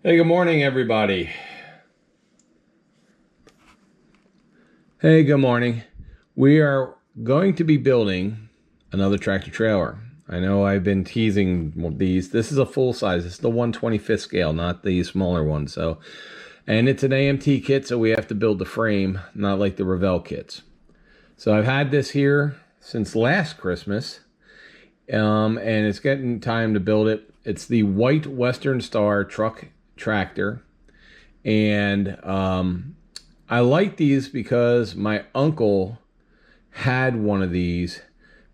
Hey, good morning, everybody. Hey, good morning. We are going to be building another tractor trailer. I know I've been teasing these. This is a full size. This is the 1/25th scale, not the smaller one. And it's an AMT kit, so we have to build the frame, not like the Revell kits. So I've had this here since last Christmas, and it's getting time to build it. It's the white Western Star truck tractor. And I like these because my uncle had one of these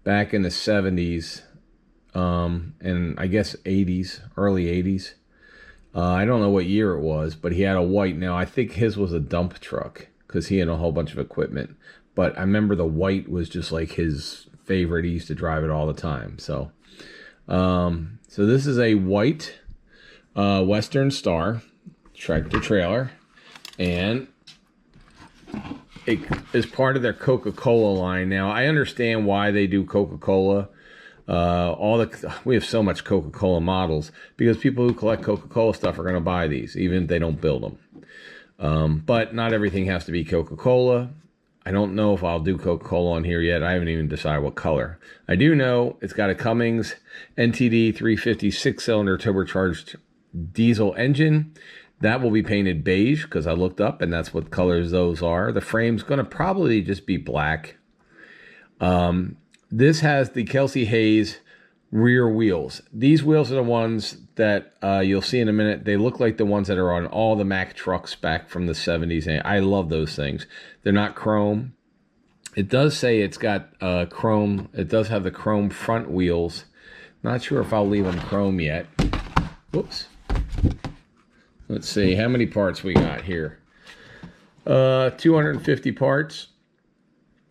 back in the 70s, and I guess 80s, early 80s. I don't know what year it was, but he had a white. Now, I think his was a dump truck because he had a whole bunch of equipment. But I remember the white was just like his favorite. He used to drive it all the time. So this is a white Western Star tractor trailer, and it is part of their Coca-Cola line. Now, I understand why they do Coca-Cola. We have so much Coca-Cola models because people who collect Coca-Cola stuff are going to buy these, even if they don't build them. But not everything has to be Coca-Cola. I don't know if I'll do Coca-Cola on here yet. I haven't even decided what color. I do know it's got a Cummins NTD 350 6-cylinder turbocharged diesel engine. That will be painted beige because I looked up and that's what colors those are. The frame's going to probably just be black. This has the Kelsey Hayes rear wheels. These wheels are the ones that you'll see in a minute. They look like the ones that are on all the Mack trucks back from the 70s. And I love those things. They're not chrome. It does say it's got chrome. It does have the chrome front wheels. Not sure if I'll leave them chrome yet. Whoops. Let's see how many parts we got here. 250 parts.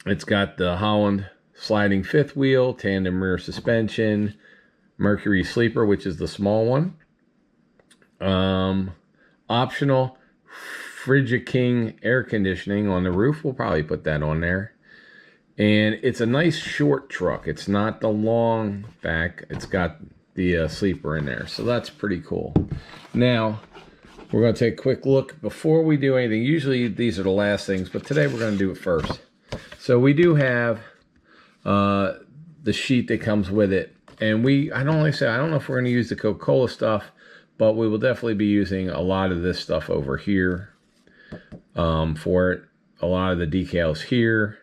It's got the Holland sliding fifth wheel, tandem rear suspension, Mercury sleeper, which is the small one. Optional Frigid King air conditioning on the roof. We'll probably put that on there. And it's a nice short truck. It's not the long back. It's got the sleeper in there. So that's pretty cool. Now, we're going to take a quick look before we do anything. Usually these are the last things, but today we're going to do it first. So we do have the sheet that comes with it. And I don't know if we're going to use the Coca-Cola stuff, but we will definitely be using a lot of this stuff over here for it. A lot of the decals here.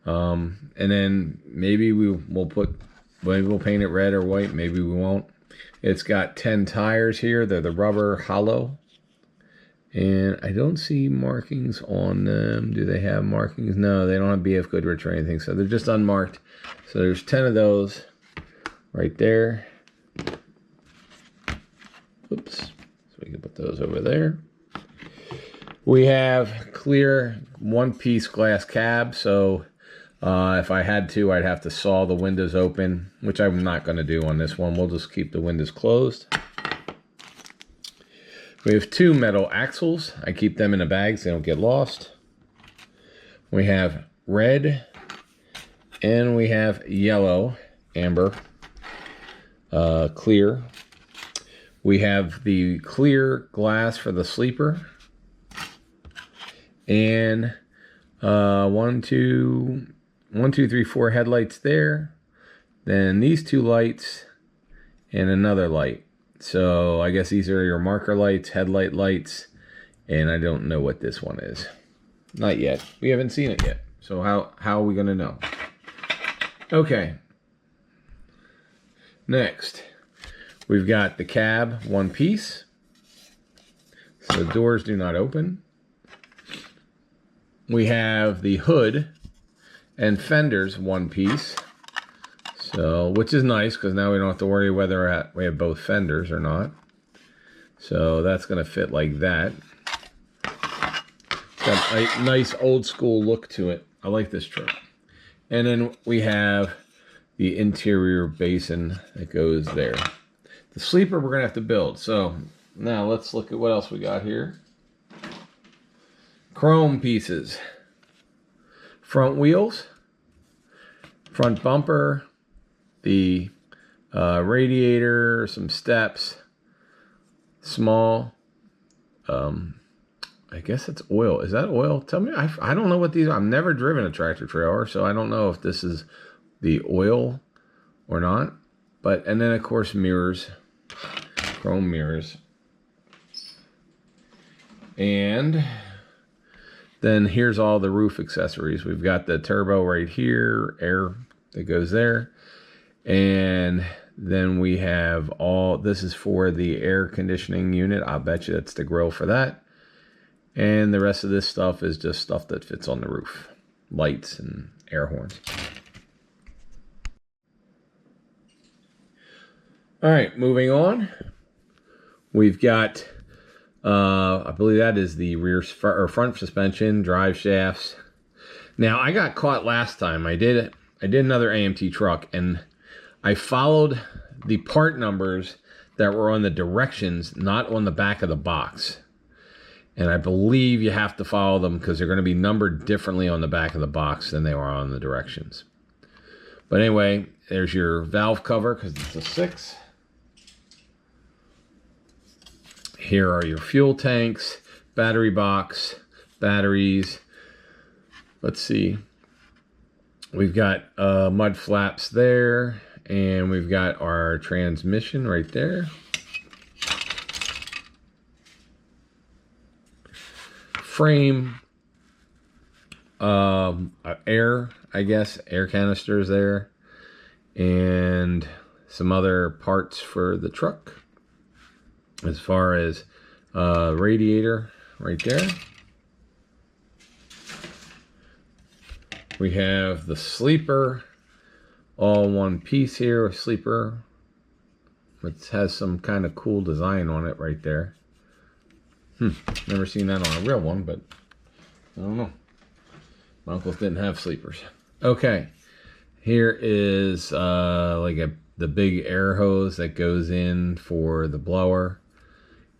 And then maybe we'll paint it red or white. Maybe we won't. It's got 10 tires here. They're the rubber hollow. And I don't see markings on them. Do they have markings? No, they don't have BF Goodrich or anything. So they're just unmarked. So there's 10 of those right there. Oops. So we can put those over there. We have clear one-piece glass cab. So if I had to, I'd have to saw the windows open, which I'm not going to do on this one. We'll just keep the windows closed. We have 2 metal axles. I keep them in a bag so they don't get lost. We have red and we have yellow, amber, clear. We have the clear glass for the sleeper. And 1, 2, 3, 4 headlights there. Then these 2 lights and another light. So I guess these are your marker lights, headlight lights, and I don't know what this one is. Not yet. We haven't seen it yet. So how are we going to know? Okay. Next, we've got the cab, one piece. So the doors do not open. We have the hood and fenders, one piece. So, which is nice because now we don't have to worry whether we have both fenders or not. So that's going to fit like that. It's got a nice old school look to it. I like this truck. And then we have the interior basin that goes there. The sleeper we're going to have to build. So now let's look at what else we got here. Chrome pieces. Front wheels. Front bumper. The radiator, some steps, small I guess it's oil. Is that oil? Tell me. I don't know what these are. I've never driven a tractor trailer, so I don't know if this is the oil or not. But, and then of course mirrors, chrome mirrors. And then here's all the roof accessories. We've got the turbo right here, air that goes there. And then we have all, this is for the air conditioning unit. I'll bet you that's the grill for that. And the rest of this stuff is just stuff that fits on the roof. Lights and air horns. All right, moving on. We've got, I believe that is the rear or front suspension, drive shafts. Now, I got caught last time. I did another AMT truck, and I followed the part numbers that were on the directions, not on the back of the box. And I believe you have to follow them because they're going to be numbered differently on the back of the box than they are on the directions. But anyway, there's your valve cover because it's a 6. Here are your fuel tanks, battery box, batteries. Let's see. We've got mud flaps there, and we've got our transmission right there. Frame, air, I guess, air canisters there, and some other parts for the truck. As far as radiator right there. We have the sleeper, all one piece here, a sleeper. It has some kind of cool design on it right there. Never seen that on a real one, but I don't know. My uncles didn't have sleepers. Okay, here is the big air hose that goes in for the blower,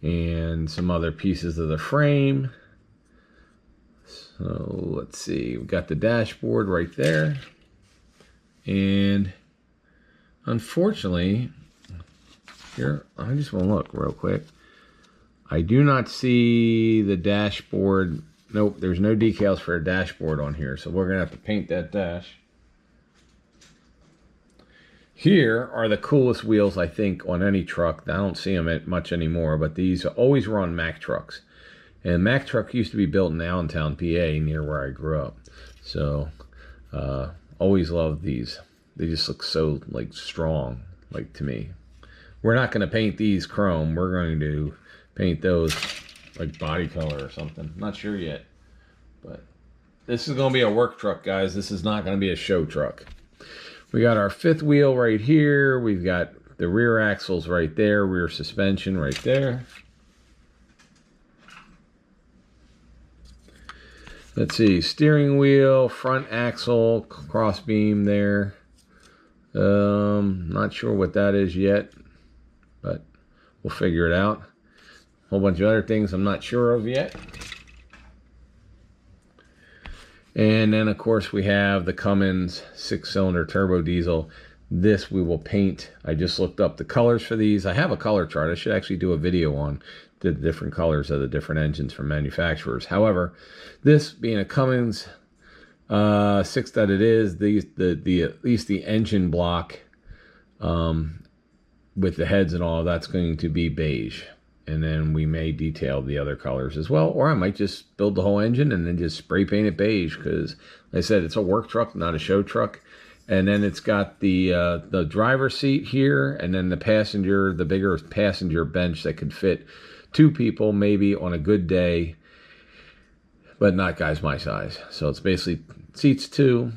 and some other pieces of the frame. So let's see, we've got the dashboard right there, and unfortunately, here I just want to look real quick. I do not see the dashboard. Nope, there's no decals for a dashboard on here, so we're gonna have to paint that dash. Here are the coolest wheels, I think, on any truck. I don't see them much anymore, but these always were on Mack trucks. And Mack truck used to be built in Allentown, PA, near where I grew up. So, always loved these. They just look so, strong, to me. We're not going to paint these chrome. We're going to paint those, body color or something. Not sure yet. But this is going to be a work truck, guys. This is not going to be a show truck. We got our fifth wheel right here. We've got the rear axles right there, rear suspension right there. Let's see, steering wheel, front axle, cross beam there. Not sure what that is yet, but we'll figure it out. A whole bunch of other things I'm not sure of yet. And then, of course, we have the Cummins 6-cylinder turbo diesel. This we will paint. I just looked up the colors for these. I have a color chart. I should actually do a video on the different colors of the different engines from manufacturers. However, this being a Cummins 6 that it is, at least the engine block with the heads and all, that's going to be beige. And then we may detail the other colors as well. Or I might just build the whole engine and then just spray paint it beige. Because, like I said, it's a work truck, not a show truck. And then it's got the driver's seat here. And then the bigger passenger bench that could fit 2 people maybe on a good day. But not guys my size. So it's basically seats 2.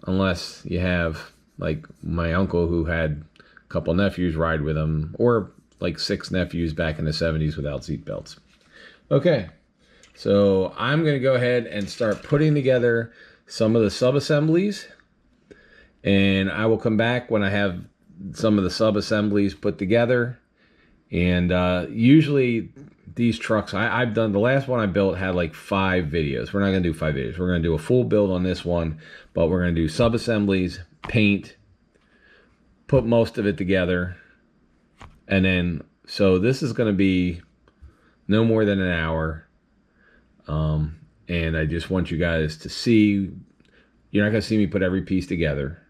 Unless you have, like my uncle who had a couple nephews ride with him. Or 6 nephews back in the 70s without seat belts. Okay, so I'm going to go ahead and start putting together some of the sub-assemblies, and I will come back when I have some of the sub-assemblies put together. And usually these trucks, I've done, the last one I built had 5 videos. We're not going to do 5 videos. We're going to do a full build on this one, but we're going to do sub-assemblies, paint, put most of it together. And then, so this is going to be no more than an hour. And I just want you guys to see, you're not going to see me put every piece together,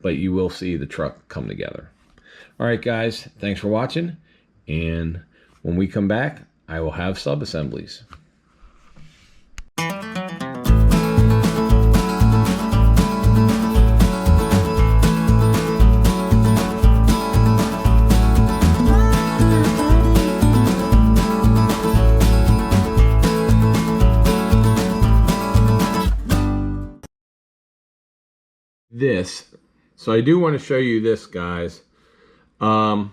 but you will see the truck come together. All right, guys, thanks for watching. And when we come back, I will have sub-assemblies. This, so I do want to show you this, guys. On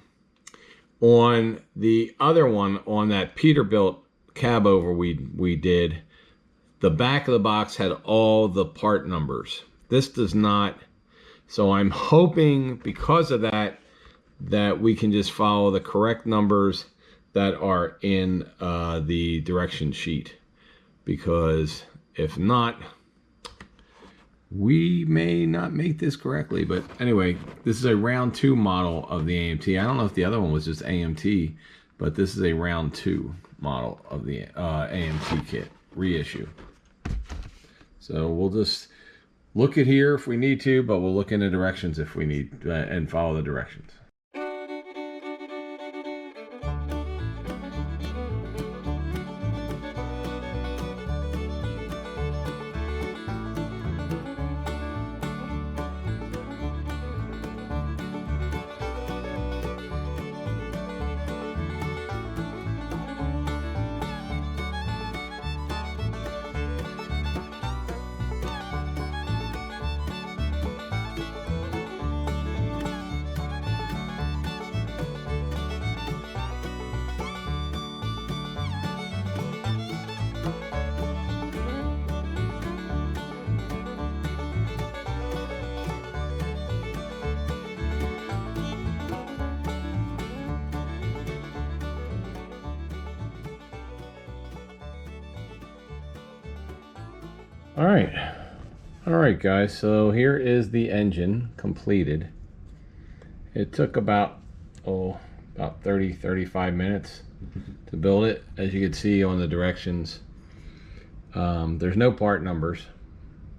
the other one, on that Peterbilt cab over we did, the back of the box had all the part numbers. This does not. So I'm hoping because of that we can just follow the correct numbers that are in the direction sheet, because if not, we may not make this correctly. But anyway, this is a round 2 model of the AMT. I don't know if the other one was just AMT, but this is a round 2 model of the AMT kit reissue. So we'll just look at here if we need to, but we'll look in the directions if we need and follow the directions. All right, guys, so here is the engine completed. It took about 30-35 minutes to build it. As you can see on the directions, there's no part numbers,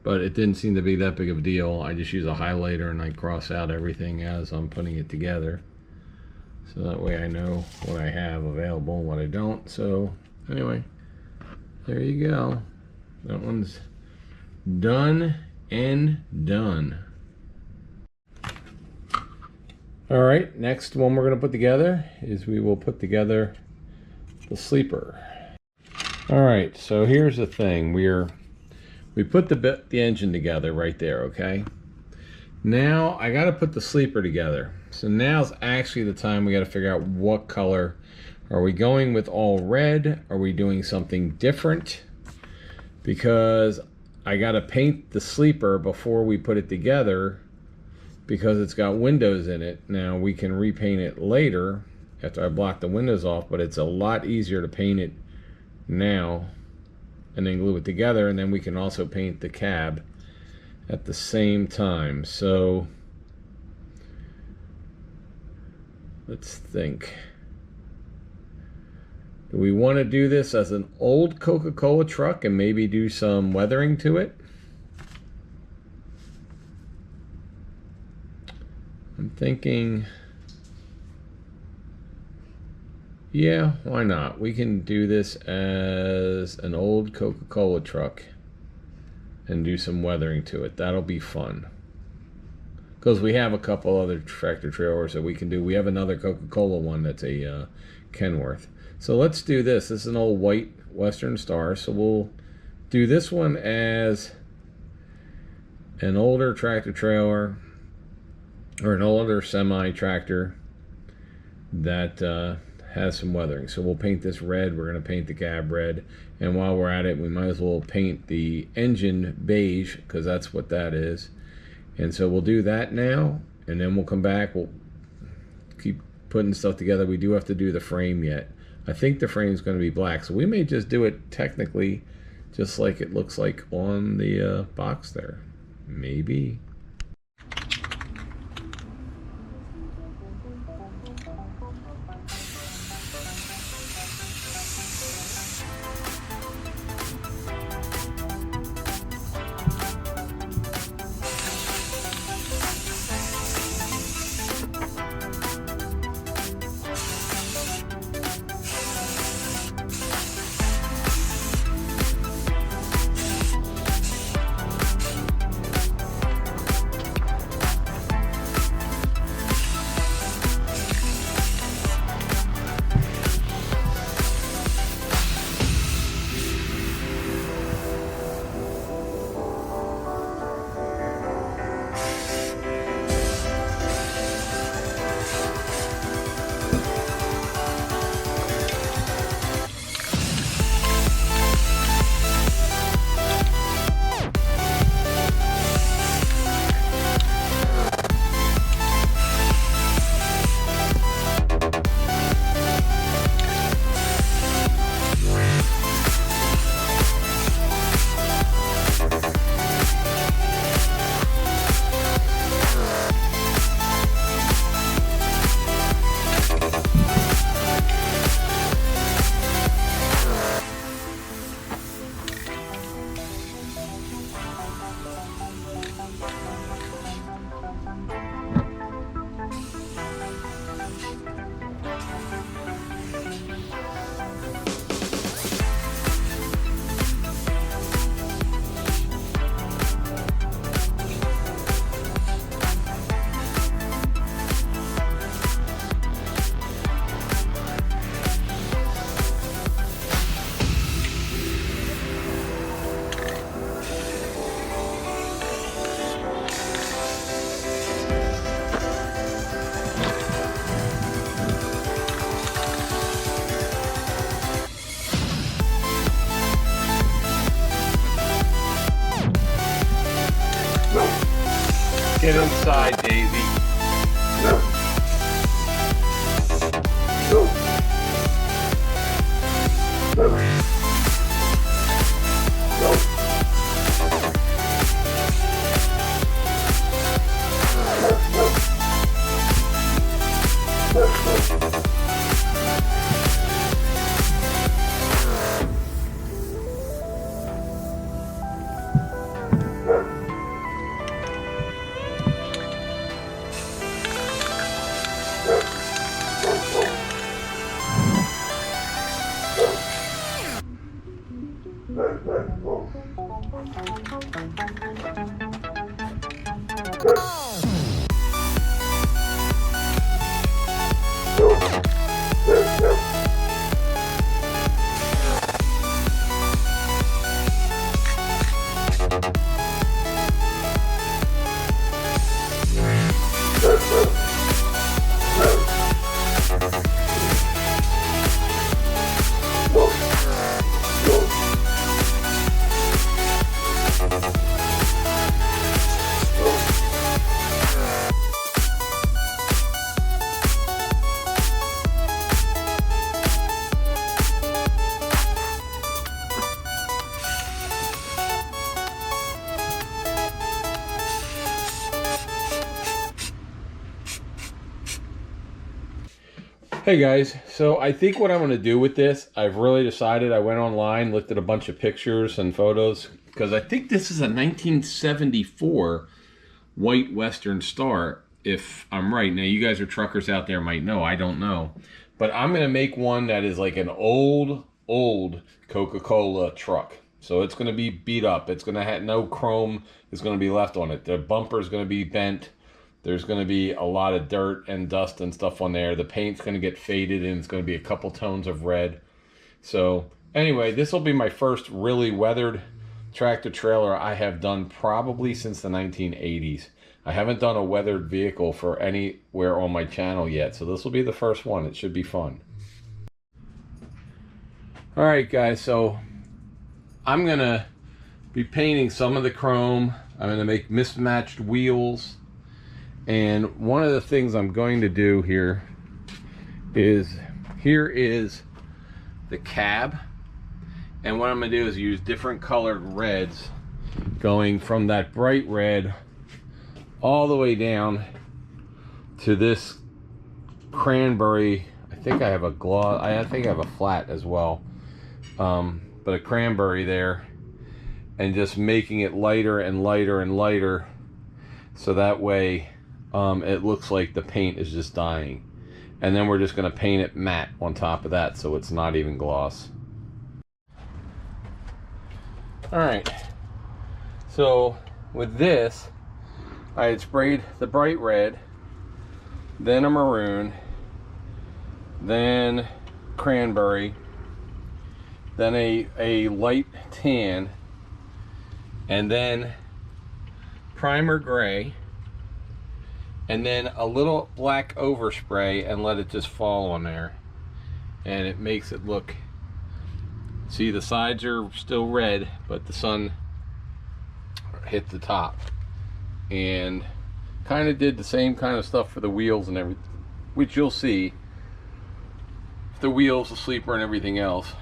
but it didn't seem to be that big of a deal. I just use a highlighter and I cross out everything as I'm putting it together, so that way I know what I have available and what I don't. So anyway, there you go. That one's done and done. All right, next one we're going to put together is we will put together the sleeper. All right, so here's the thing. We put the engine together right there, okay? Now I got to put the sleeper together. So now's actually the time we got to figure out what color. Are we going with all red? Are we doing something different? Because I got to paint the sleeper before we put it together, because it's got windows in it. Now we can repaint it later after I block the windows off, but it's a lot easier to paint it now and then glue it together, and then we can also paint the cab at the same time. So let's think. Do we want to do this as an old Coca-Cola truck and maybe do some weathering to it? I'm thinking, yeah, why not? We can do this as an old Coca-Cola truck and do some weathering to it. That'll be fun. Because we have a couple other tractor trailers that we can do. We have another Coca-Cola one that's a Kenworth. So let's do this. This is an old white Western Star. So we'll do this one as an older tractor trailer, or an older semi-tractor that has some weathering. So we'll paint this red. We're going to paint the cab red. And while we're at it, we might as well paint the engine beige, because that's what that is. And so we'll do that now, and then we'll come back. We'll keep putting stuff together. We do have to do the frame yet. I think the frame is going to be black, so we may just do it technically just like it looks like on the box there. Maybe. Get inside, Daisy. Hey guys, so I think what I'm going to do with this, I've really decided. I went online, looked at a bunch of pictures and photos, because I think this is a 1974 white Western Star, if I'm right. Now, you guys are truckers out there might know, I don't know. But I'm going to make one that is like an old Coca-Cola truck. So it's going to be beat up. It's going to have no chrome is going to be left on it. The bumper is going to be bent. There's going to be a lot of dirt and dust and stuff on there. The paint's going to get faded and it's going to be a couple tones of red. So anyway, this will be my first really weathered tractor trailer I have done probably since the 1980s. I haven't done a weathered vehicle for anywhere on my channel yet. So this will be the first one. It should be fun. All right, guys. So I'm going to be painting some of the chrome. I'm going to make mismatched wheels. And one of the things I'm going to do here is the cab. And what I'm going to do is use different colored reds, going from that bright red all the way down to this cranberry. I think I have a gloss. I think I have a flat as well, but a cranberry there, and just making it lighter and lighter and lighter, so that way it looks like the paint is just dying. And then we're just going to paint it matte on top of that, so it's not even gloss. Alright, so with this, I had sprayed the bright red, then a maroon, then cranberry, then a light tan, and then primer gray, and then a little black overspray, and let it just fall on there. And it makes it look, see, the sides are still red, but the sun hit the top. And kind of did the same kind of stuff for the wheels and everything, which you'll see. The wheels, the sleeper, and everything else,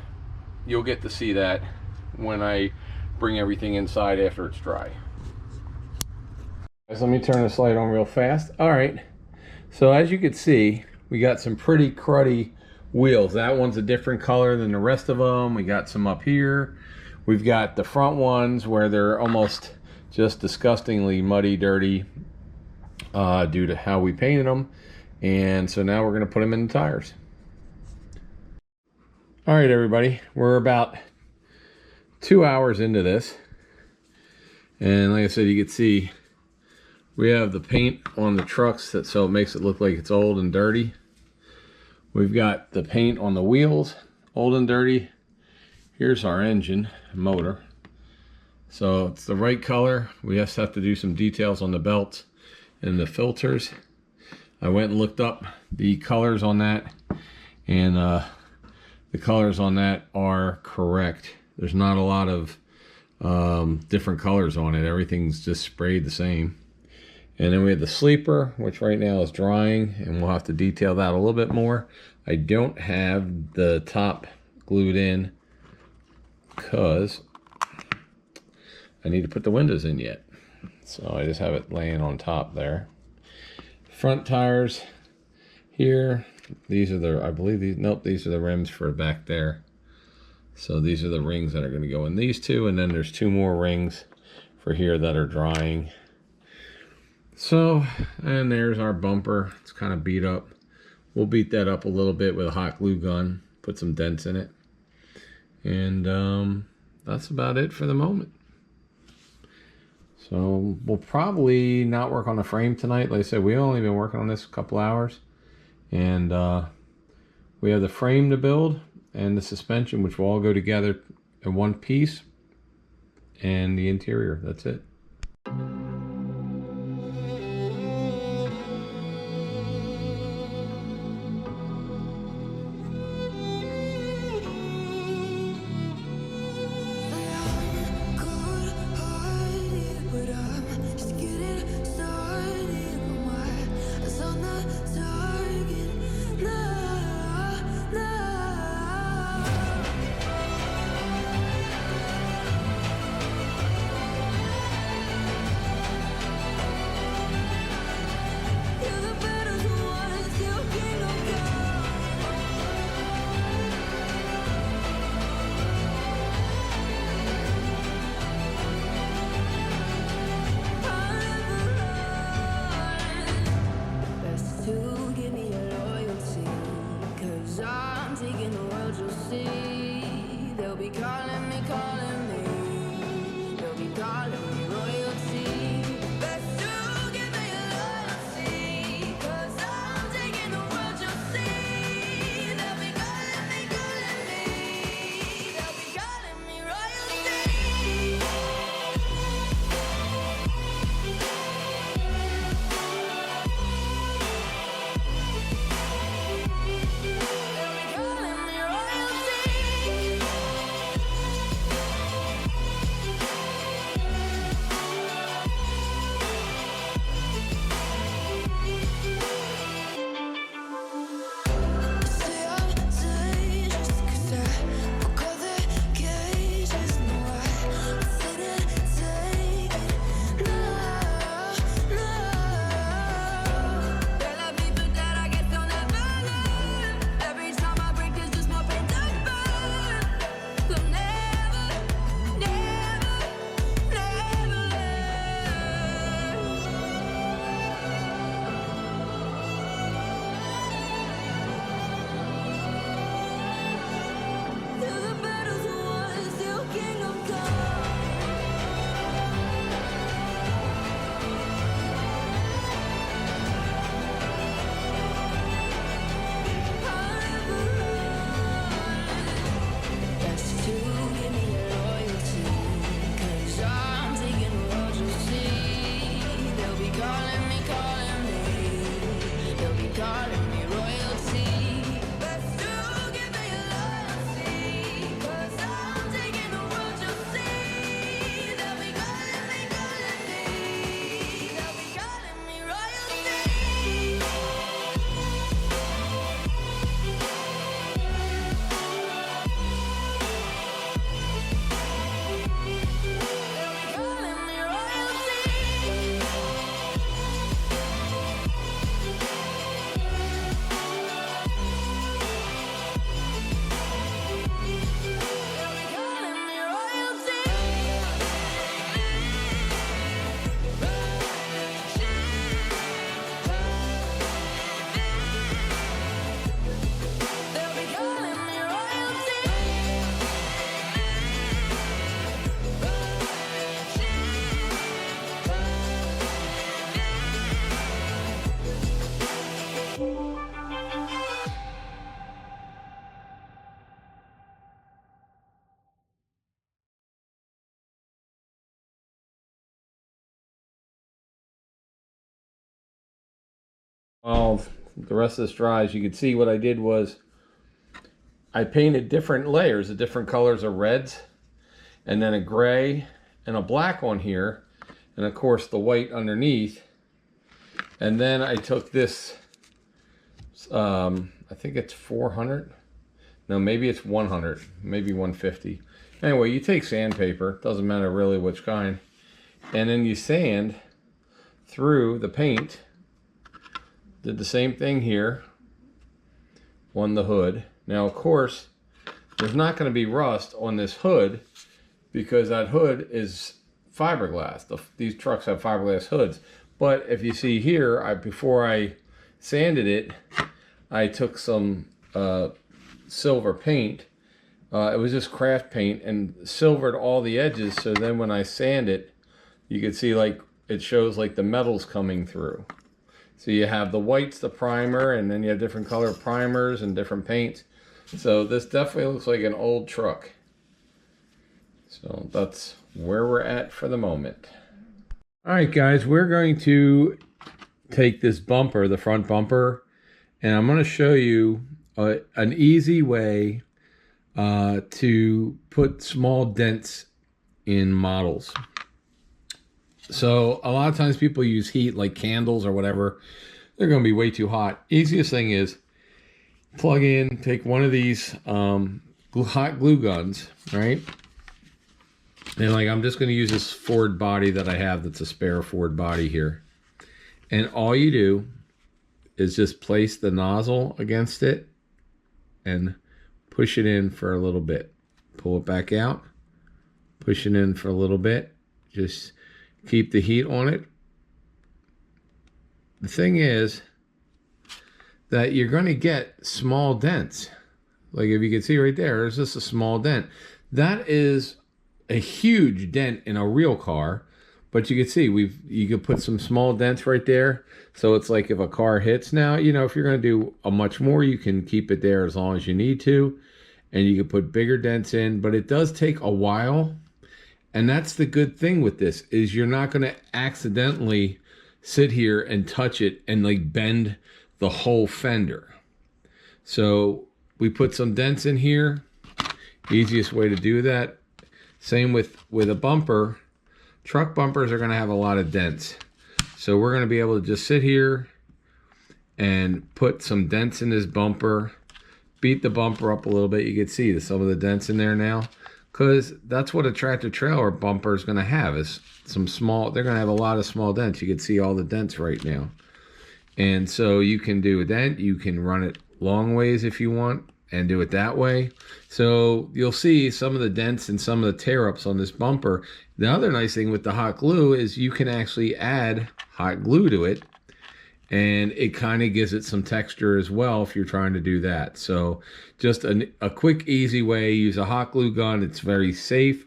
you'll get to see that when I bring everything inside after it's dry. Guys, let me turn this light on real fast. All right, so as you can see, we got some pretty cruddy wheels. That one's a different color than the rest of them. We got some up here. We've got the front ones where they're almost just disgustingly muddy, dirty, due to how we painted them. And so now we're going to put them in the tires. All right, everybody, we're about 2 hours into this. And like I said, you can see we have the paint on the trucks, so it makes it look like it's old and dirty. We've got the paint on the wheels, old and dirty. Here's our engine, motor. So it's the right color. We just have to do some details on the belts and the filters. I went and looked up the colors on that, and the colors on that are correct. There's not a lot of different colors on it. Everything's just sprayed the same. And then we have the sleeper, which right now is drying, and we'll have to detail that a little bit more. I don't have the top glued in because I need to put the windows in yet. So I just have it laying on top there. Front tires here. These are the, I believe these, nope, these are the rims for back there. So these are the rings that are going to go in these two, and then there's 2 more rings for here that are drying. So, and there's our bumper. It's kind of beat up. We'll beat that up a little bit with a hot glue gun, put some dents in it. And that's about it for the moment. So we'll probably not work on the frame tonight. Like I said, we've only been working on this a couple hours. And we have the frame to build and the suspension, which will all go together in one piece. And the interior, that's it. While the rest of this dries, you can see what I did was I painted different layers of different colors of reds, and then a gray and a black on here, and of course the white underneath And then I took this, I think it's 400. No, maybe it's 100, maybe 150. Anyway, you take sandpaper, doesn't matter really which kind, and then you sand through the paint. Did the same thing here on the hood. Now, of course, there's not going to be rust on this hood because that hood is fiberglass. These trucks have fiberglass hoods. But if you see here, before I sanded it, I took some silver paint. It was just craft paint, and silvered all the edges, so then when I sand it, you can see like it shows like the metals coming through. So you have the whites, the primer, and then you have different color primers and different paints. So this definitely looks like an old truck. So that's where we're at for the moment. All right, guys, we're going to take this bumper, the front bumper, and I'm going to show you an easy way to put small dents in models. So a lot of times people use heat like candles or whatever. They're going to be way too hot. Easiest thing is plug in, take one of these hot glue guns, right? And like I'm just going to use this Ford body that I have that's a spare Ford body here. And all you do is just place the nozzle against it and push it in for a little bit. Pull it back out, push it in for a little bit. Just keep the heat on it. The thing is that you're going to get small dents. Like if you can see right there, there's just a small dent. That is a huge dent in a real car, but you can see you could put some small dents right there. So it's like if a car hits now, you know, if you're going to do a much more, you can keep it there as long as you need to, and you can put bigger dents in, but it does take a while. And that's the good thing with this, is you're not going to accidentally sit here and touch it and like bend the whole fender. So we put some dents in here. Easiest way to do that. Same with a bumper. Truck bumpers are going to have a lot of dents. So we're going to be able to just sit here and put some dents in this bumper. Beat the bumper up a little bit. You can see some of the dents in there now. Because that's what a tractor trailer bumper is going to have, is some small, they're going to have a lot of small dents. You can see all the dents right now. And so you can do a dent, you can run it long ways if you want, and do it that way. So you'll see some of the dents and some of the tear-ups on this bumper. The other nice thing with the hot glue is you can actually add hot glue to it, and it kind of gives it some texture as well if you're trying to do that. So just a quick, easy way. Use a hot glue gun. It's very safe,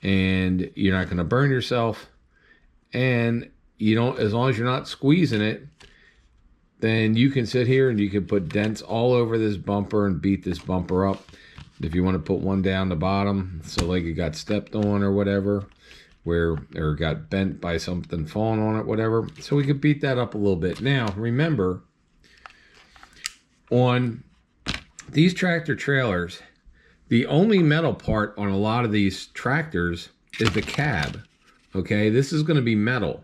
and you're not going to burn yourself. And you don't, as long as you're not squeezing it, then you can sit here and you can put dents all over this bumper and beat this bumper up. If you want to put one down the bottom, so like it got stepped on or whatever, or got bent by something falling on it, whatever. So we could beat that up a little bit. Now, remember, on these tractor trailers, the only metal part on a lot of these tractors is the cab. Okay, this is going to be metal,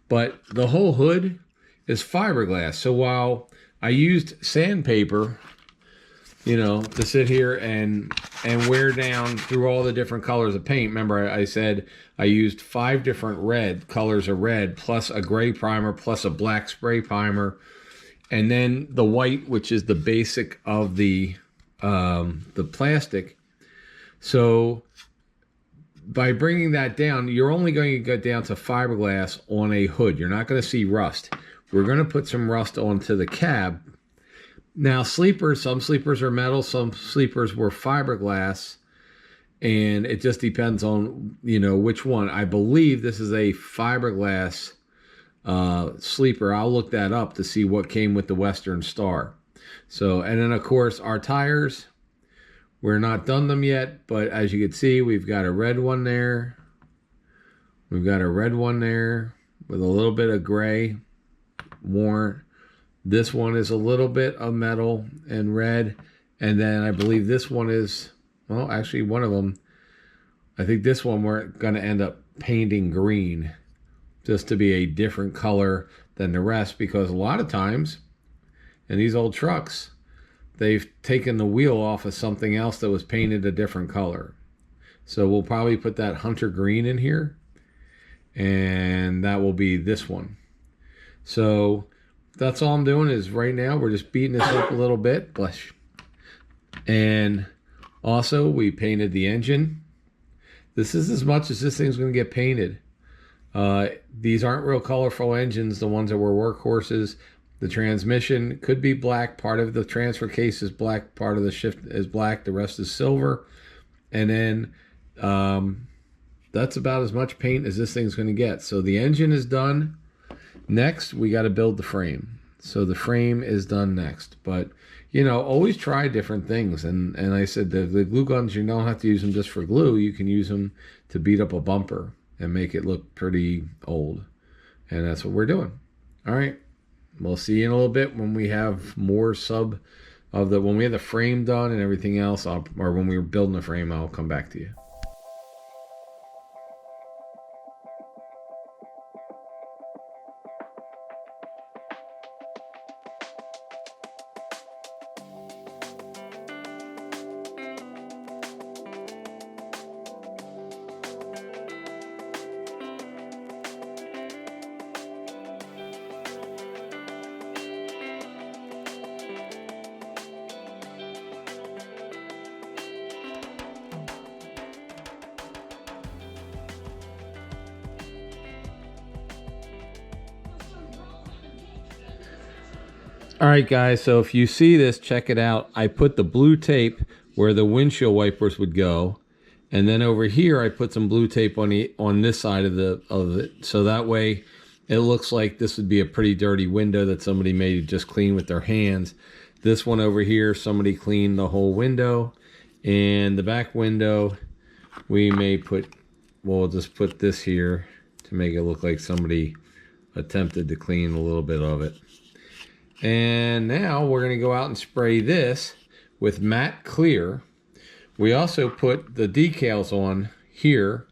but the whole hood is fiberglass. So while I used sandpaper, you know, to sit here and wear down through all the different colors of paint. Remember, I said I used 5 different colors of red, plus a gray primer, plus a black spray primer, and then the white, which is the basic of the plastic. So by bringing that down, you're only going to get down to fiberglass on a hood. You're not going to see rust. We're going to put some rust onto the cab. Now, sleepers, some sleepers are metal, some sleepers were fiberglass, and it just depends on, you know, which one. I believe this is a fiberglass sleeper. I'll look that up to see what came with the Western Star. So, and then of course our tires, we're not done them yet, but as you can see, we've got a red one there. We've got a red one there with a little bit of gray worn. This one is a little bit of metal and red. And then I believe this one is, well, actually one of them, I think this one we're going to end up painting green just to be a different color than the rest, because a lot of times in these old trucks, they've taken the wheel off of something else that was painted a different color. So we'll probably put that hunter green in here, and that will be this one. So that's all I'm doing is right now we're just beating this up a little bit. Blush. And also we painted the engine. This is as much as this thing's going to get painted. These aren't real colorful engines, the ones that were workhorses. The transmission could be black. Part of the transfer case is black. Part of the shift is black. The rest is silver. And then that's about as much paint as this thing's going to get. So the engine is done. Next, we got to build the frame. So the frame is done next. But, you know, always try different things. And I said the glue guns, you don't have to use them just for glue. You can use them to beat up a bumper and make it look pretty old. And that's what we're doing. All right. We'll see you in a little bit when we have more when we have the frame done and everything else, or when we're building the frame, I'll come back to you. All right, guys, so if you see this, check it out. I put the blue tape where the windshield wipers would go, and then over here I put some blue tape on this side of it, so that way it looks like this would be a pretty dirty window that somebody may just clean with their hands. This one over here, somebody cleaned the whole window, and the back window we may we'll just put this here to make it look like somebody attempted to clean a little bit of it. And now we're going to go out and spray this with matte clear. We also put the decals on here,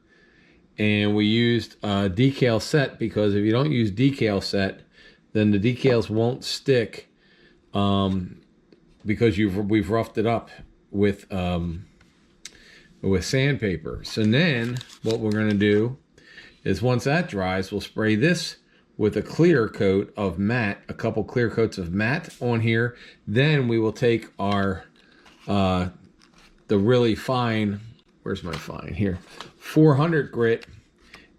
and we used decal set, because if you don't use decal set, then the decals won't stick, because we've roughed it up with sandpaper. So then what we're going to do is, once that dries, we'll spray this with a clear coat of matte, a couple clear coats of matte on here. Then we will take our, the really fine, where's my fine here, 400 grit,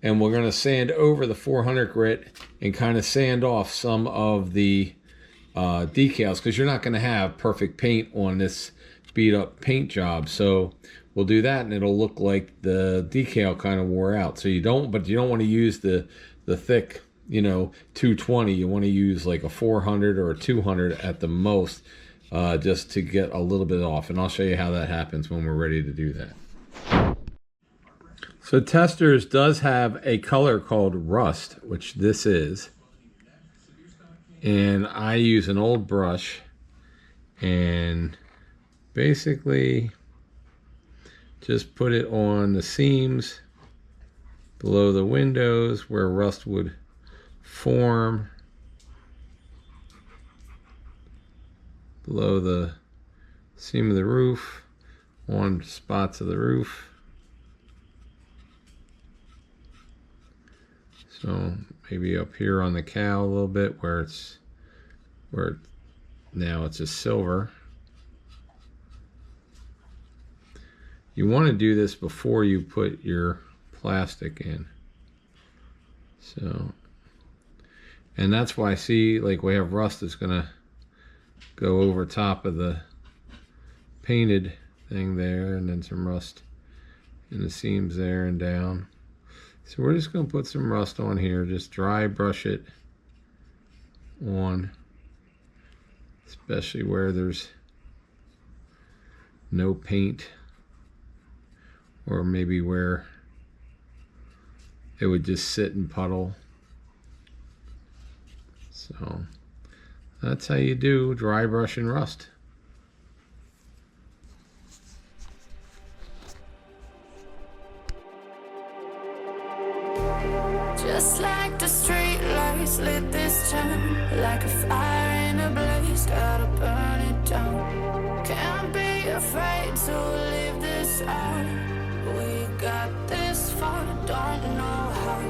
and we're gonna sand over the 400 grit and kind of sand off some of the decals, because you're not gonna have perfect paint on this beat up paint job. So we'll do that, and it'll look like the decal kind of wore out. So you don't want to use the thick, 220. You want to use like a 400 or a 200 at the most, just to get a little bit off. And I'll show you how that happens when we're ready to do that. So Testers does have a color called rust, which this is. And I use an old brush and basically just put it on the seams below the windows where rust would form, below the seam of the roof, on spots of the roof. So maybe up here on the cow a little bit where now it's just silver. You want to do this before you put your plastic in. So, and that's why I see, like, we have rust that's gonna go over top of the painted thing there, and then some rust in the seams there and down. So we're just gonna put some rust on here, just dry brush it on, especially where there's no paint, or maybe where it would just sit and puddle. So that's how you do dry brush and rust. Just like the street lights lit this town. side. We got this far, don't know how.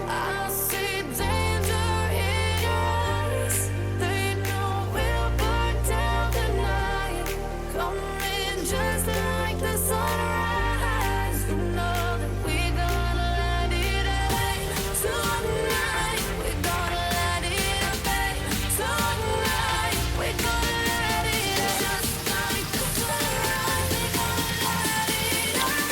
I see danger in your eyes. They know we'll burn down the night. Coming just like the sunrise. You know that we're gonna let it rain. Tonight, we're gonna let it rain. Tonight, we're gonna let it rain. Just like the sunrise, we're gonna let it rain.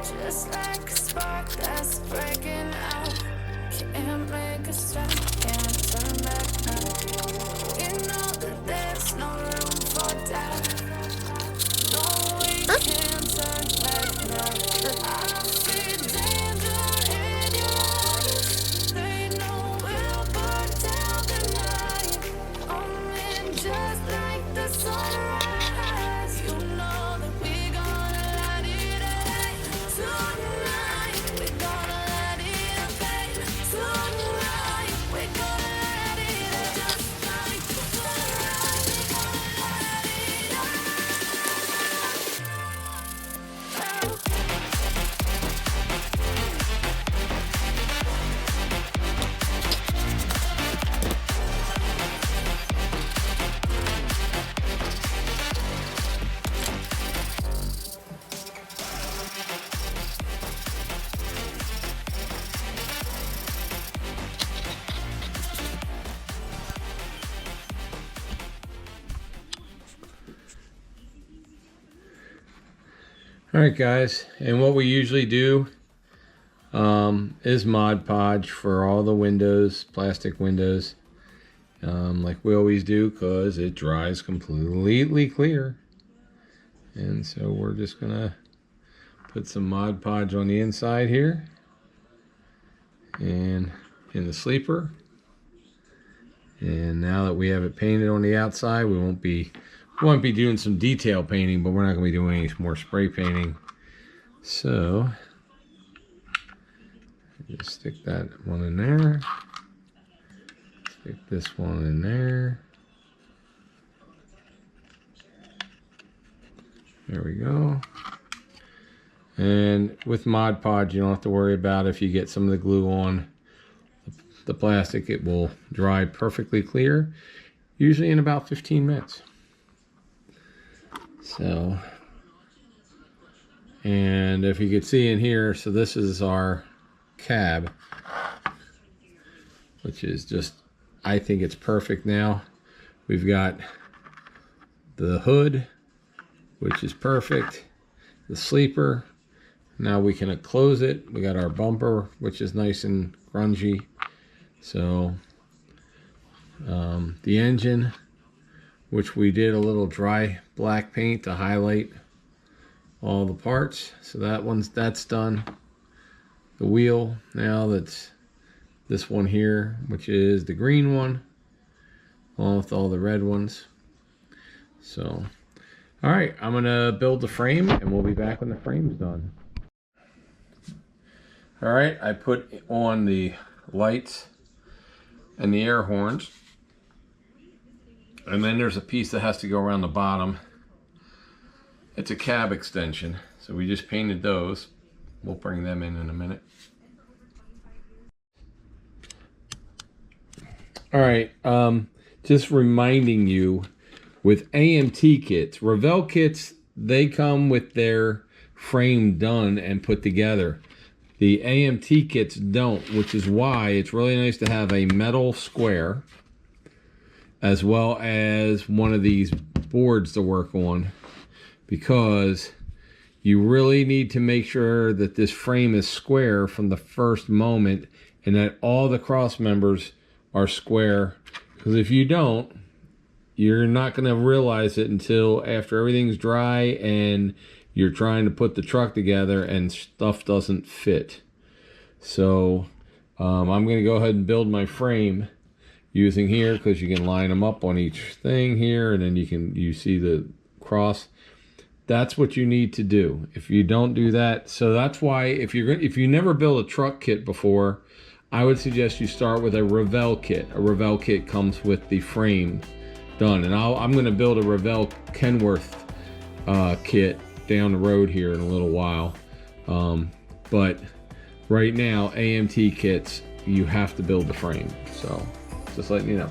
Just like a spark that's breaking out. Can't make a stop, can't turn back now. You know that there's no room for doubt. No, we can't turn back now. I see danger in your eyes. They know we'll burn down the night. Coming just like the sunrise. You know that we're gonna let it rain. Tonight, we're gonna let it rain. Tonight, we're gonna let it rain. Just like the sunrise, we're gonna let it rain. All right, guys, and what we usually do is Mod Podge for all the windows, plastic windows, like we always do, because it dries completely clear. And so we're just gonna put some Mod Podge on the inside here and in the sleeper. And now that we have it painted on the outside, we won't be doing some detail painting, but we're not going to be doing any more spray painting. So just stick that one in there. Stick this one in there. There we go. And with Mod Podge, you don't have to worry about if you get some of the glue on the plastic. It will dry perfectly clear, usually in about 15 minutes. So, and if you could see in here, so this is our cab, which is just, I think it's perfect now. We've got the hood, which is perfect, the sleeper. Now we can close it. We got our bumper, which is nice and grungy. So the engine, which we did a little dry black paint to highlight all the parts. So that's done. The wheel, now that's this one here, which is the green one, along with all the red ones. So, all right, I'm gonna build the frame and we'll be back when the frame's done. All right, I put on the lights and the air horns. And then there's a piece that has to go around the bottom. It's a cab extension. So we just painted those. We'll bring them in a minute. All right, just reminding you, with AMT kits, Revell kits, they come with their frame done and put together. The AMT kits don't, which is why it's really nice to have a metal square as well as one of these boards to work on, because You really need to make sure that this frame is square from the first moment and that all the cross members are square. Because if you don't, you're not going to realize it until after everything's dry and you're trying to put the truck together and stuff doesn't fit. So I'm going to go ahead and build my frame using here, because you can line them up on each thing here, and then you see the cross. That's what you need to do. If you don't do that, so that's why if you never built a truck kit before, I would suggest you start with a Revell kit. A Revell kit comes with the frame done, and I'm going to build a Revell Kenworth kit down the road here in a little while. But right now, AMT kits, you have to build the frame. So just letting you know.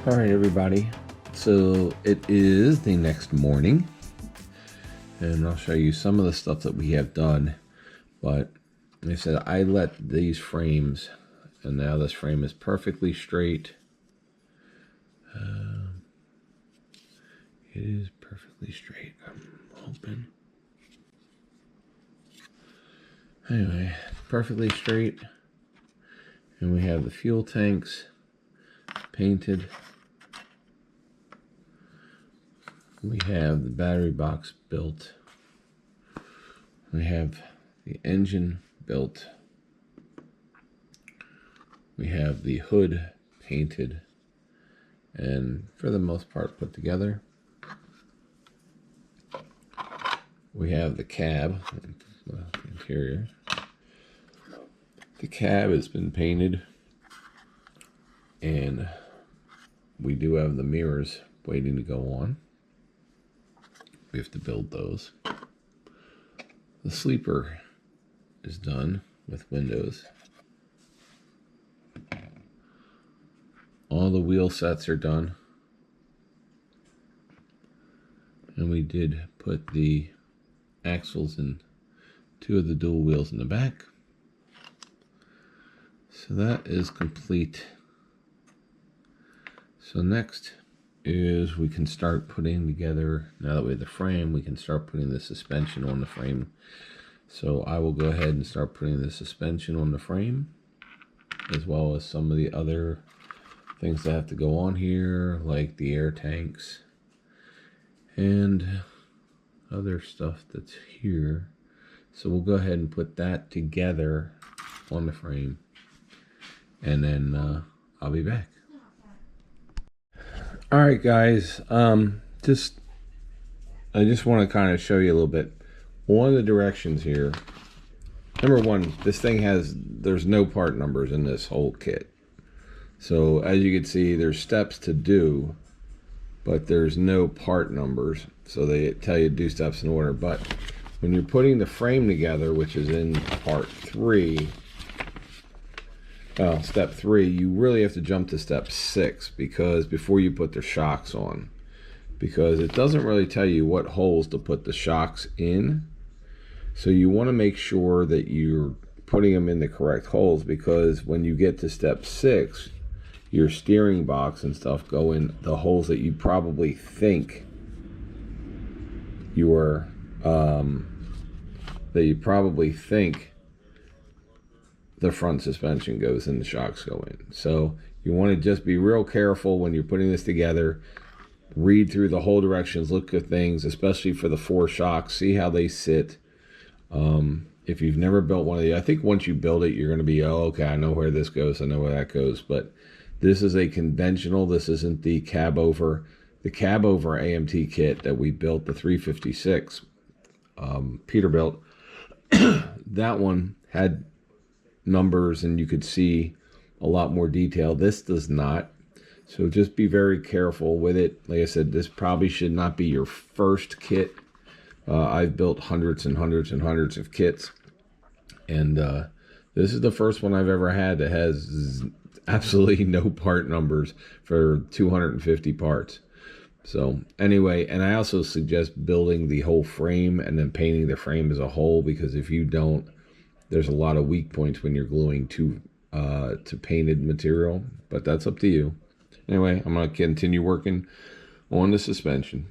All right, everybody. So it is the next morning, and I'll show you some of the stuff that we have done. But like I said, I let these frames, and now this frame is perfectly straight. It is perfectly straight. I'm hoping. Anyway, perfectly straight. And we have the fuel tanks painted. We have the battery box built. We have the engine built. We have the hood painted and for the most part put together. We have the cab, the interior. The cab has been painted, and we do have the mirrors waiting to go on. We have to build those. The sleeper is done with windows. All the wheel sets are done. And we did put the axles and two of the dual wheels in the back. So that is complete. So next is we can start putting together, now that we have the frame, we can start putting the suspension on the frame. So I will go ahead and start putting the suspension on the frame, as well as some of the other things that have to go on here, like the air tanks and other stuff that's here. So we'll go ahead and put that together on the frame, and then I'll be back. All right, guys, I just want to kind of show you a little bit. One of the directions here, number one, this thing there's no part numbers in this whole kit. So as you can see, there's steps to do, but there's no part numbers. So they tell you to do steps in order. But when you're putting the frame together, which is in part 3, step 3, you really have to jump to step 6, because before you put the shocks on, because it doesn't really tell you what holes to put the shocks in. So you want to make sure that you're putting them in the correct holes, because when you get to step 6, your steering box and stuff go in the holes that you probably think the front suspension goes in, the shocks go in. So you want to just be real careful when you're putting this together. Read through the whole directions, look at things, especially for the 4 shocks, see how they sit. If you've never built one of these, I think once you build it, you're going to be, oh, okay, I know where this goes, I know where that goes. But this is a conventional, this isn't the cab over. The cab over AMT kit that we built, the 356, Peterbilt, that one had numbers and you could see a lot more detail. This does not. So just be very careful with it. Like I said, this probably should not be your first kit. I've built hundreds and hundreds and hundreds of kits. And this is the first one I've ever had that has absolutely no part numbers for 250 parts. So anyway, and I also suggest building the whole frame and then painting the frame as a whole, because if you don't, there's a lot of weak points when you're gluing to painted material, but that's up to you. Anyway, I'm going to continue working on the suspension.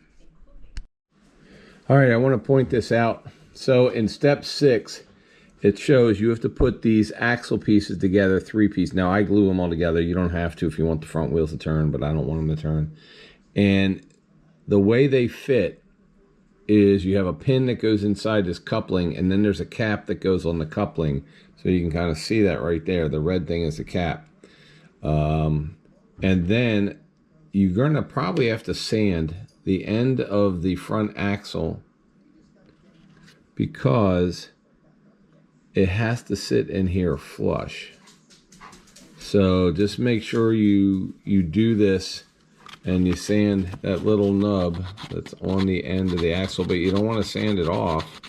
All right, I want to point this out. So in step 6, it shows you have to put these axle pieces together, 3-piece. Now I glue them all together. You don't have to if you want the front wheels to turn, but I don't want them to turn. And the way they fit is you have a pin that goes inside this coupling, and then there's a cap that goes on the coupling. So you can kind of see that right there. The red thing is the cap. And then you're going to probably have to sand the end of the front axle because it has to sit in here flush. So just make sure you do this and you sand that little nub that's on the end of the axle, but you don't want to sand it off,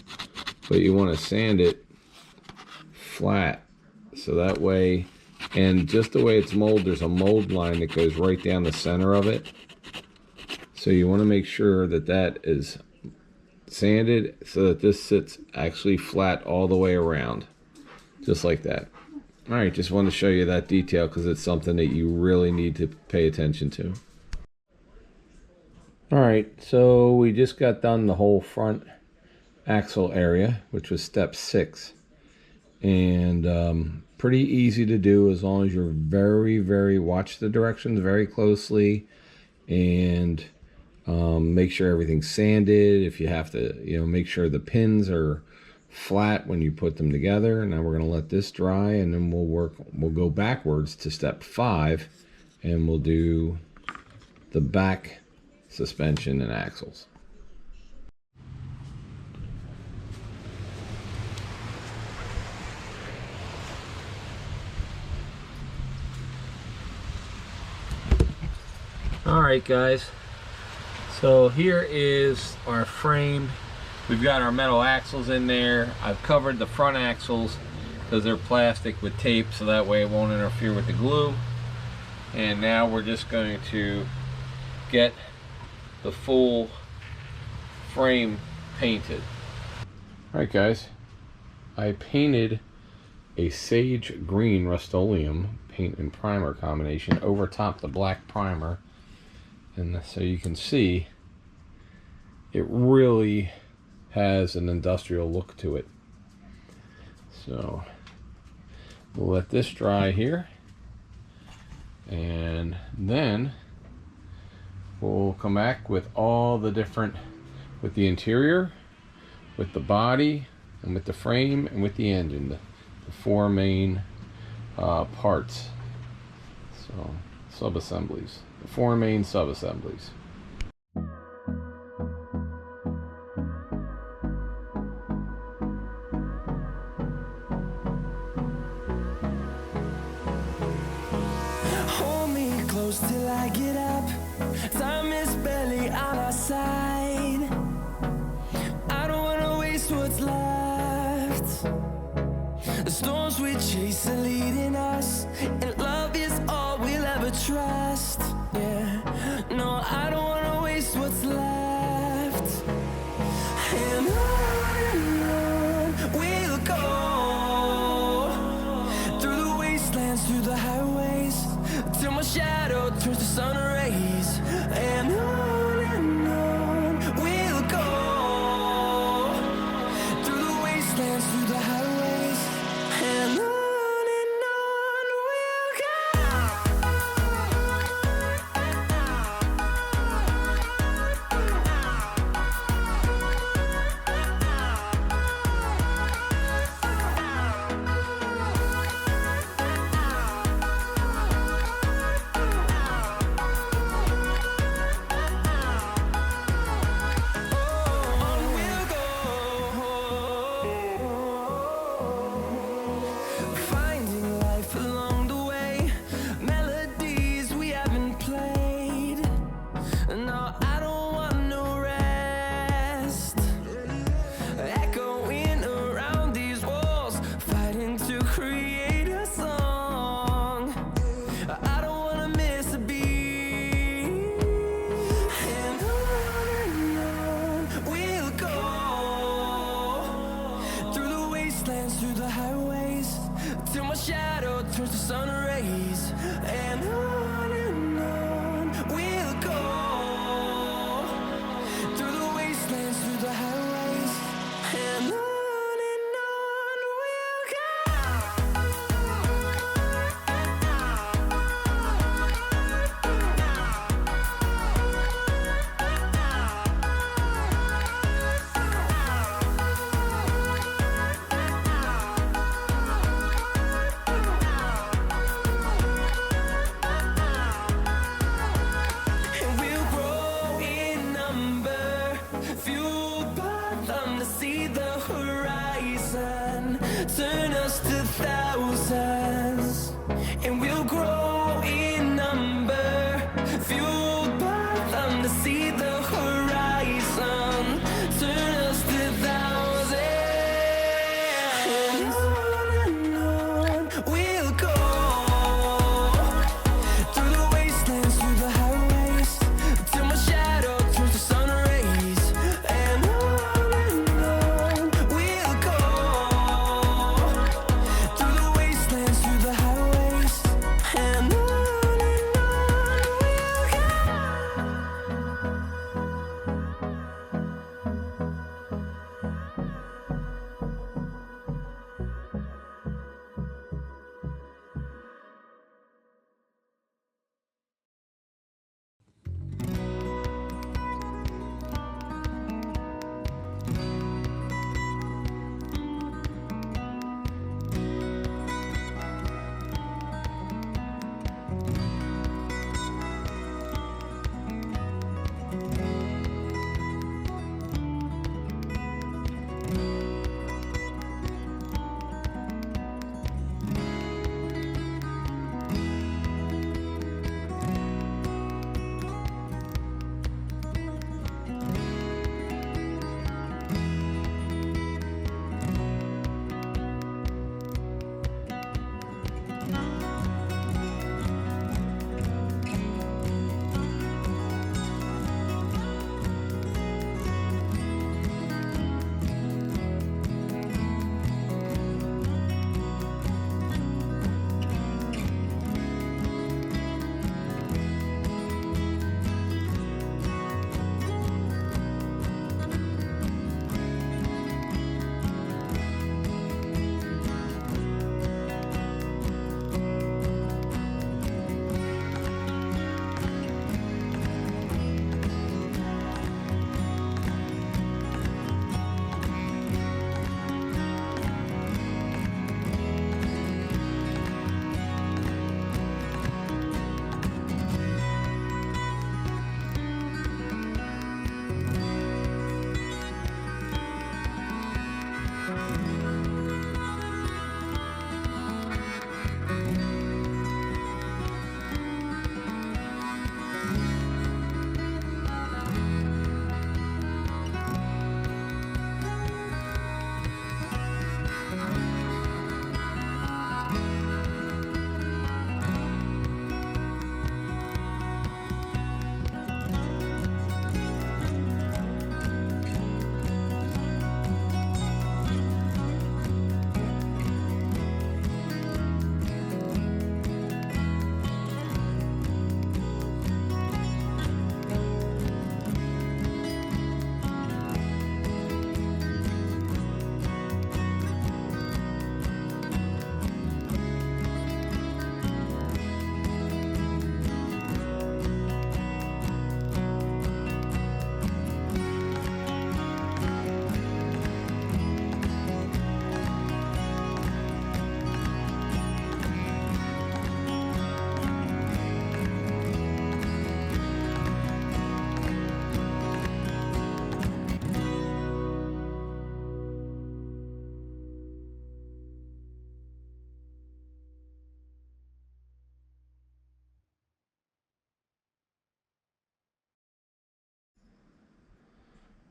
but you want to sand it flat. So that way, and just the way it's molded, there's a mold line that goes right down the center of it. So you want to make sure that that is sanded so that this sits actually flat all the way around, just like that. All right, just want to show you that detail because it's something that you really need to pay attention to. All right, so we just got done the whole front axle area, which was step 6. And pretty easy to do as long as you're very watch the directions very closely, and make sure everything's sanded. If you have to, make sure the pins are flat when you put them together. Now we're going to let this dry, and then we'll go backwards to step 5, and we'll do the back suspension and axles. All right, guys, so here is our frame. We've got our metal axles in there. I've covered the front axles because they're plastic with tape, so that way it won't interfere with the glue. And now we're just going to get the full frame painted. All right, guys, I painted a sage green Rust-Oleum paint and primer combination over top the black primer. And so you can see it really has an industrial look to it. So we'll let this dry here, and then we'll come back with all the different, with the interior, with the body, and with the frame, and with the engine, the 4 main parts. So sub-assemblies. The 4 main sub-assemblies. Hold me close till I get up. Time is barely on our side. I don't wanna waste what's left. The storms we chase are leading us, and love is all we'll ever trust. Yeah, no, I don't wanna waste what's left. And on we'll go, through the wastelands, through the highways, till my shadow turns to sun rays. And on we'll go, through the wastelands, through the highways, and on we'll go. through the highways, till my shadow turns to sun rays. And on we'll go, through the wastelands, through the highways. And on we'll go. And we'll grow in number, fueled by them to see the horizon, turn us to thousands. And we'll grow in number, fueled by them to see the horizon, turn us to thousands. And on we'll go, through the wastelands, through the highways, till my shadow turns to sun rays. And on we'll go, through the wastelands, through the highways. And on we'll go.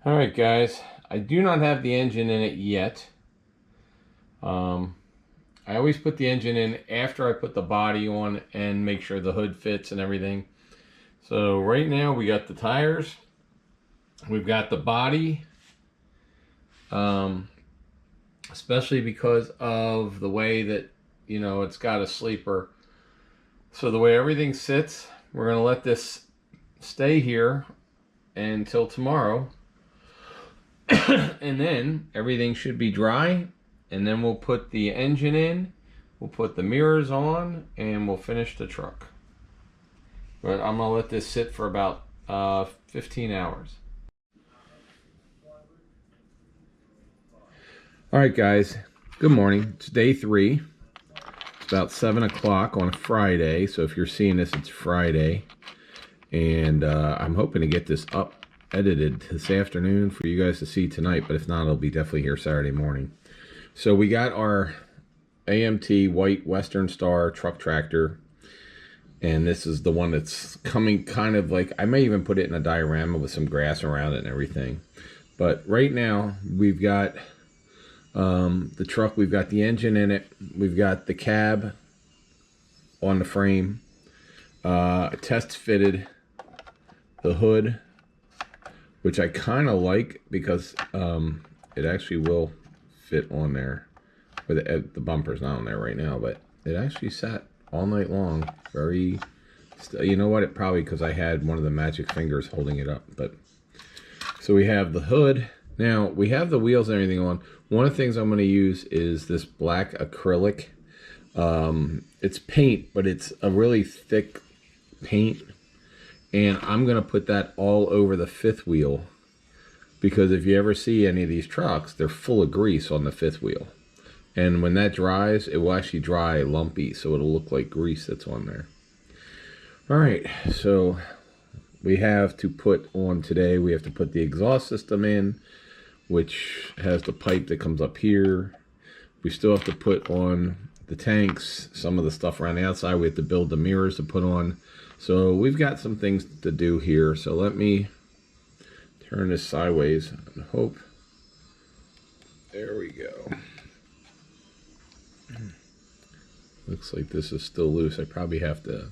All right, guys. I do not have the engine in it yet. I always put the engine in after I put the body on and make sure the hood fits and everything. So right now we got the tires, we've got the body. especially because of the way that, you know, it's got a sleeper. So the way everything sits, we're going to let this stay here until tomorrow. And then everything should be dry. And then we'll put the engine in. We'll put the mirrors on. And we'll finish the truck. But I'm going to let this sit for about 15 hours. Alright guys, good morning. It's day 3. It's about 7 o'clock on a Friday. So if you're seeing this, it's Friday. And I'm hoping to get this up edited this afternoon for you guys to see tonight. But if not, it'll be definitely here Saturday morning. So we got our AMT white Western Star truck tractor. And this is the one that's coming kind of like, I may even put it in a diorama with some grass around it and everything. But right now, we've got the truck, we've got the engine in it, we've got the cab on the frame, test fitted the hood, which I kind of like because it actually will fit on there. With the bumper's not on there right now, but it actually sat all night long. Very, you know what? It probably because I had one of the magic fingers holding it up. But so we have the hood. Now we have the wheels and everything on. One of the things I'm going to use is this black acrylic. It's paint, but it's a really thick paint. And I'm going to put that all over the fifth wheel. Because if you ever see any of these trucks, they're full of grease on the fifth wheel. And when that dries, it will actually dry lumpy, so it'll look like grease that's on there. All right, so we have to put on today, we have to put the exhaust system in, which has the pipe that comes up here. We still have to put on the tanks, some of the stuff around the outside. We have to build the mirrors to put on. So we've got some things to do here. So let me turn this sideways and hope. There we go. Looks like this is still loose. I probably have to,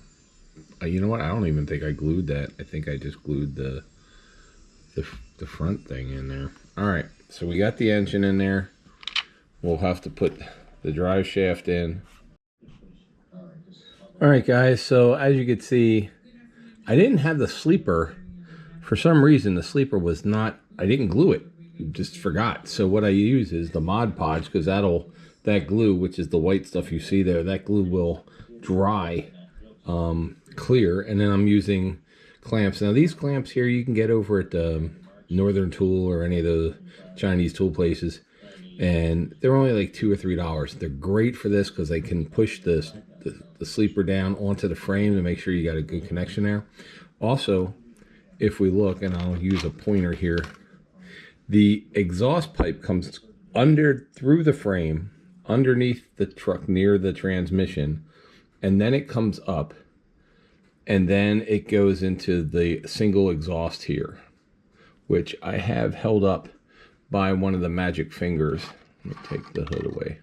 you know what? I don't even think I glued that. I think I just glued the front thing in there. All right, so we got the engine in there. We'll have to put the drive shaft in. All right, guys, so as you can see, I didn't have the sleeper. For some reason, the sleeper was not, I didn't glue it. Just forgot. So what I use is the Mod Podge, because that glue, which is the white stuff you see there, that glue will dry clear. And then I'm using clamps. Now these clamps here you can get over at Northern Tool or any of the Chinese tool places. And they're only like $2 or $3. They're great for this because they can push the sleeper down onto the frame to make sure you got a good connection there. Also, if we look, and I'll use a pointer here, the exhaust pipe comes through the frame, underneath the truck near the transmission, and then it comes up, and then it goes into the single exhaust here, which I have held up by one of the magic fingers. Let me take the hood away.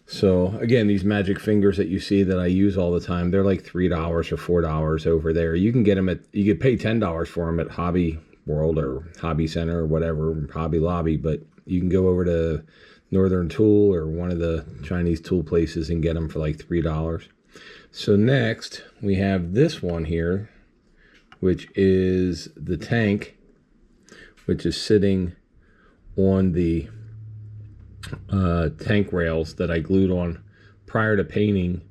So again, these magic fingers that you see that I use all the time, they're like $3 or $4 over there. You can get them you could pay $10 for them at Hobby World or Hobby Center or whatever, Hobby Lobby, but you can go over to Northern Tool or one of the Chinese tool places and get them for like $3. So next we have this one here, which is the tank, which is sitting on the tank rails that I glued on prior to painting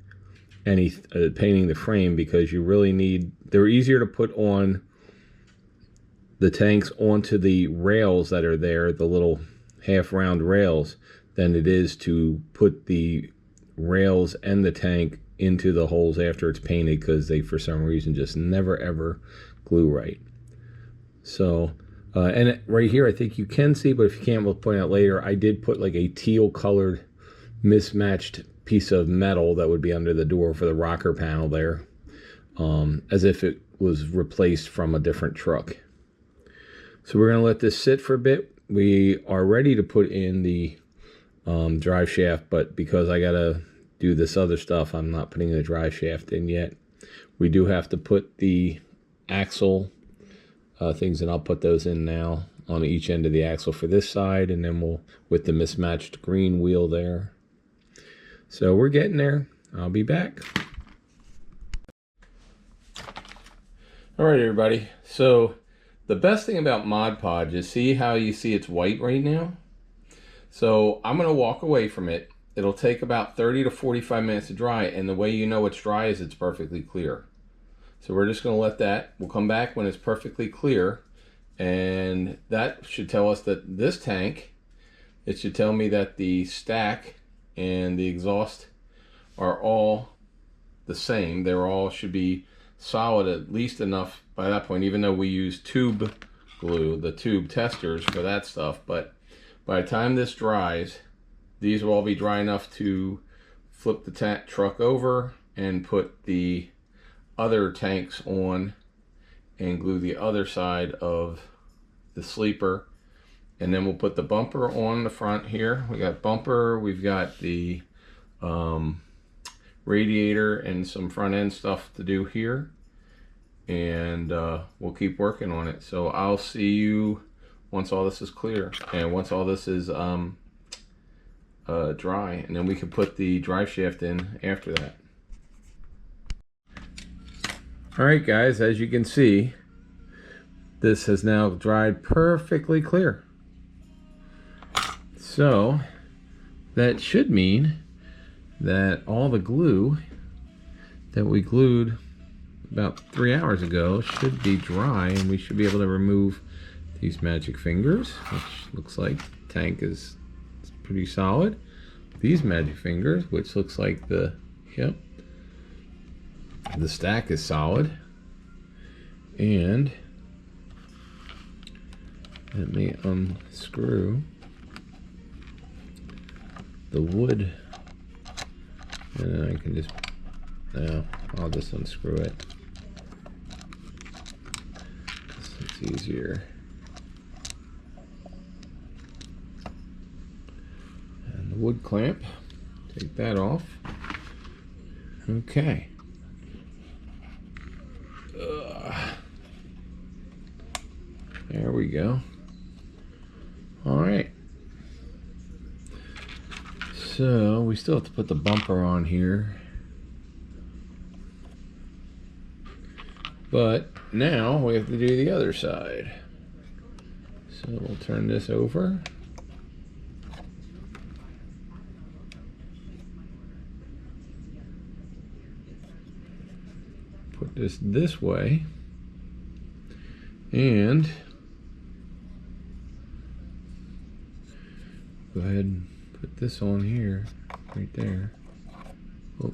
painting the frame, because you really need, they're easier to put on the tanks onto the rails that are there, the little half round rails, than it is to put the rails and the tank into the holes after it's painted, because they for some reason just never ever glue right. So and right here I think you can see, but if you can't, we'll point out later, I did put like a teal colored mismatched piece of metal that would be under the door for the rocker panel there, as if it was replaced from a different truck. So we're going to let this sit for a bit. We are ready to put in the drive shaft, but because I got to do this other stuff, I'm not putting the drive shaft in yet. We do have to put the axle things, and I'll put those in now. on each end of the axle for this side, and then we'll, with the mismatched green wheel there. So we're getting there. I'll be back. All right, everybody. So the best thing about Mod Podge is, see how you see it's white right now? So I'm going to walk away from it. It'll take about 30 to 45 minutes to dry, and the way you know it's dry is it's perfectly clear. So we're just going to let that. We'll come back when it's perfectly clear, and that should tell us that this tank, it should tell me that the stack and the exhaust are all the same. They're all should be solid at least enough by that point, even though we use tube glue, the tube testers for that stuff. But by the time this dries, these will all be dry enough to flip the truck over and put the other tanks on and glue the other side of the sleeper. And then we'll put the bumper on the front here. We got bumper, we've got the radiator and some front end stuff to do here. And we'll keep working on it. So I'll see you once all this is clear and once all this is dry, and then we can put the drive shaft in after that. All right, guys, as you can see, this has now dried perfectly clear. So that should mean that all the glue that we glued about 3 hours ago should be dry, and we should be able to remove these magic fingers, which looks like the tank is pretty solid. These magic fingers, which looks like the stack is solid. And let me unscrew the wood, and then I can just, now I'll just unscrew it. It's easier. And the wood clamp, take that off. Okay. There we go. All right. So we still have to put the bumper on here. But now we have to do the other side. So we'll turn this over. Put this way. And go ahead and put this on here, right there. Oh,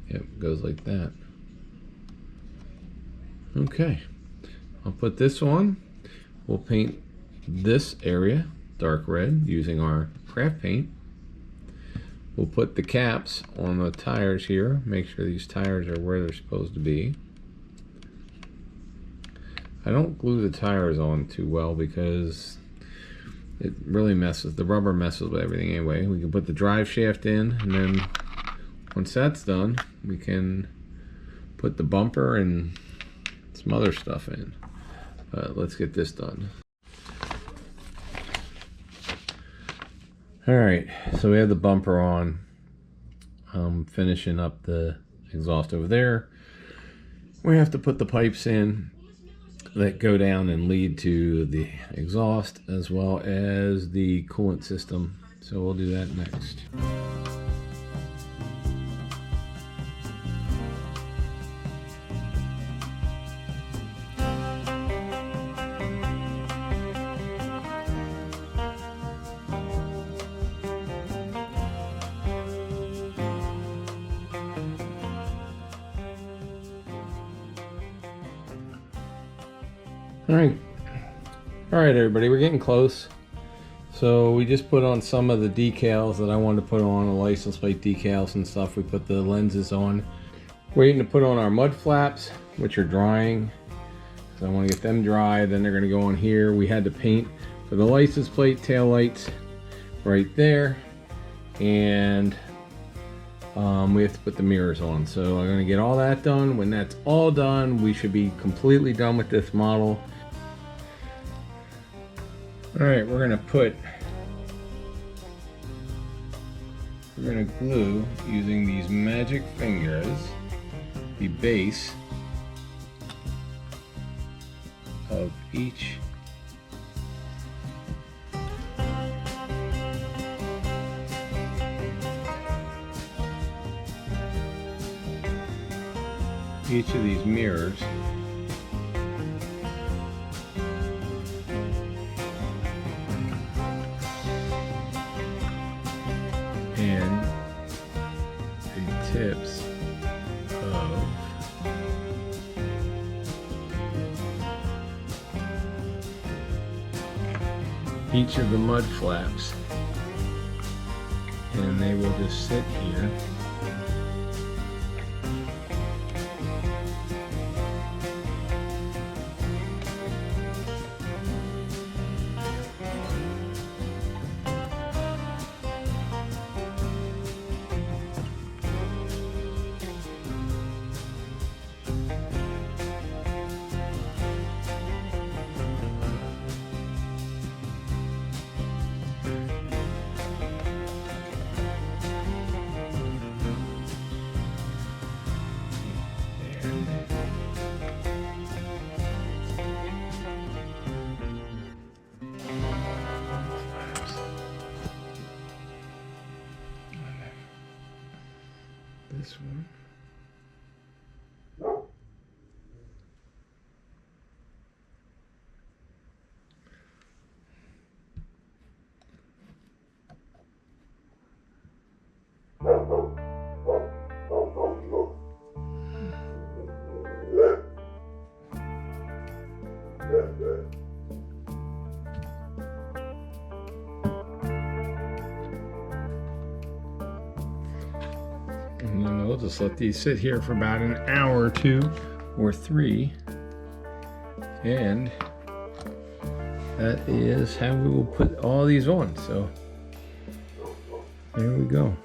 yep, goes like that. Okay, I'll put this on. We'll paint this area dark red using our craft paint. We'll put the caps on the tires here. Make sure these tires are where they're supposed to be. I don't glue the tires on too well because it really messes, the rubber messes with everything anyway. We can put the drive shaft in, and then once that's done, we can put the bumper and some other stuff in. Let's get this done. All right, so we have the bumper on. Finishing up the exhaust over there. We have to put the pipes in that go down and lead to the exhaust, as well as the coolant system. So we'll do that next. All right, everybody, we're getting close. So we just put on some of the decals that I wanted to put on, the license plate decals and stuff. We put the lenses on. Waiting to put on our mud flaps, which are drying. So I want to get them dry, then they're going to go on here. We had to paint for the license plate tail lights right there. And we have to put the mirrors on. So I'm going to get all that done. When that's all done, we should be completely done with this model. Alright, we're gonna glue using these magic fingers the base of each of these mirrors. And the tips of each of the mud flaps, and they will just sit here. This one. And then we'll just let these sit here for about an hour or 2 or 3. And that is how we will put all these on. So there we go.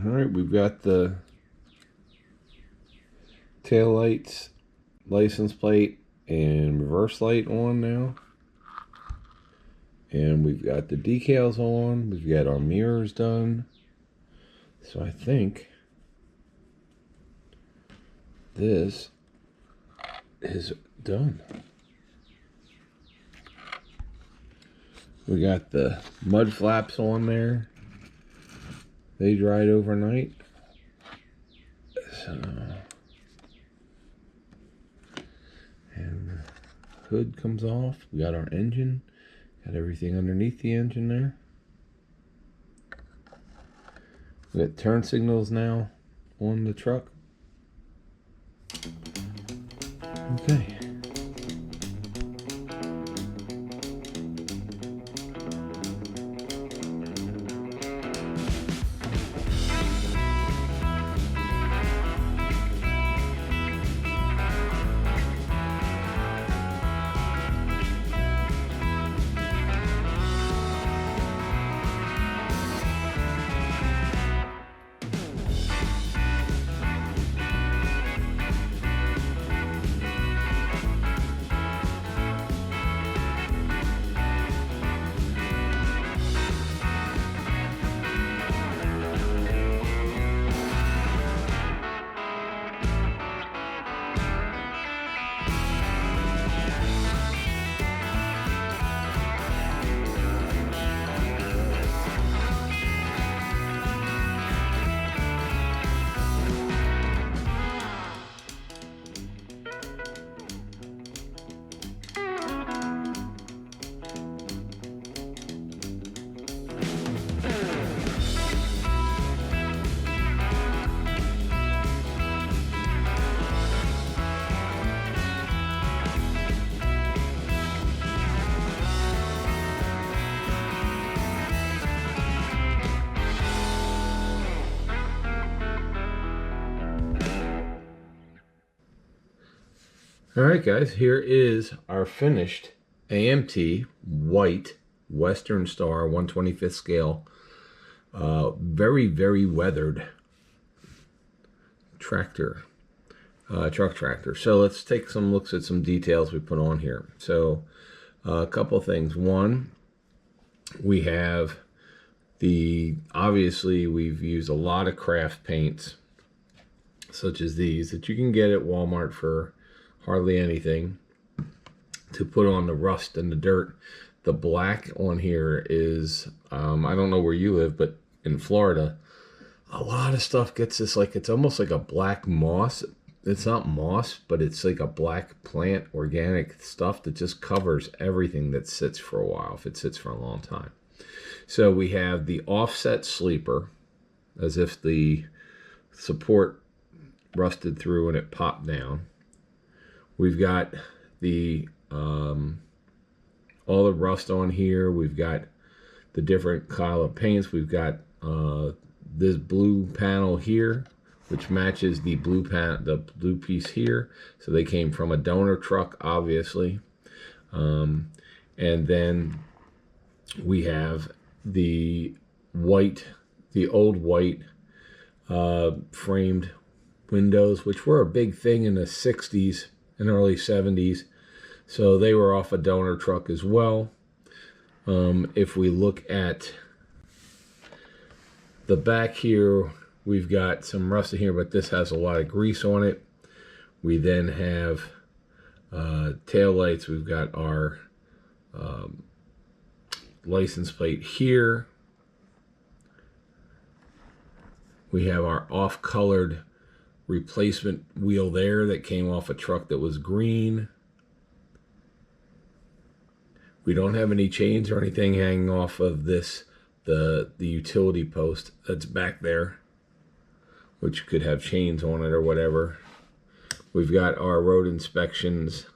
All right, we've got the tail lights, license plate, and reverse light on now. And we've got the decals on. We've got our mirrors done. So I think this is done. We got the mud flaps on there. They dried overnight. So, and the hood comes off. We got our engine. Got everything underneath the engine there. We got turn signals now on the truck. Okay. All right, guys, here is our finished AMT white Western Star 1/25th scale, very, very weathered tractor, truck tractor. So let's take some looks at some details we put on here. So a couple of things. One, we have obviously we've used a lot of craft paints, such as these that you can get at Walmart for hardly anything, to put on the rust and the dirt. The black on here is, I don't know where you live, but in Florida, a lot of stuff gets this, like, it's almost like a black moss. It's not moss, but it's like a black plant, organic stuff that just covers everything that sits for a while, if it sits for a long time. So we have the offset sleeper, as if the support rusted through and it popped down. We've got the all the rust on here. We've got the different color paints. We've got this blue panel here, which matches the blue piece here. So they came from a donor truck, obviously. And then we have the old white framed windows, which were a big thing in the 60s and early 70s. So they were off a donor truck as well. If we look at the back here, we've got some rust in here, but this has a lot of grease on it. We then have tail lights. We've got our license plate here. We have our off-colored replacement wheel there that came off a truck that was green. We don't have any chains or anything hanging off of this, the utility post that's back there, which could have chains on it or whatever. We've got our road inspections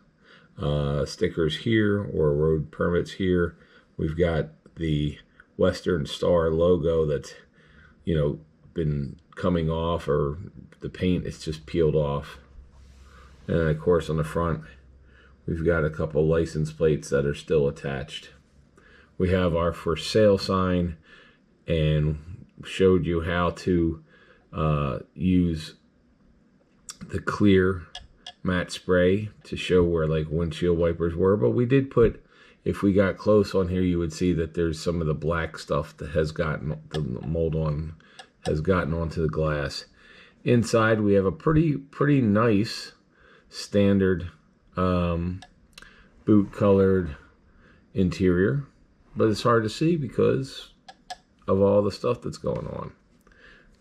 stickers here, or road permits here. We've got the Western Star logo that's, been coming off, or the paint is just peeled off. And of course on the front, we've got a couple license plates that are still attached. We have our for sale sign, and showed you how to use the clear matte spray to show where like windshield wipers were. But we did put, if we got close on here, you would see that there's some of the black stuff that has gotten the mold on, has gotten onto the glass. Inside we have a pretty nice standard boot colored interior, but it's hard to see because of all the stuff that's going on.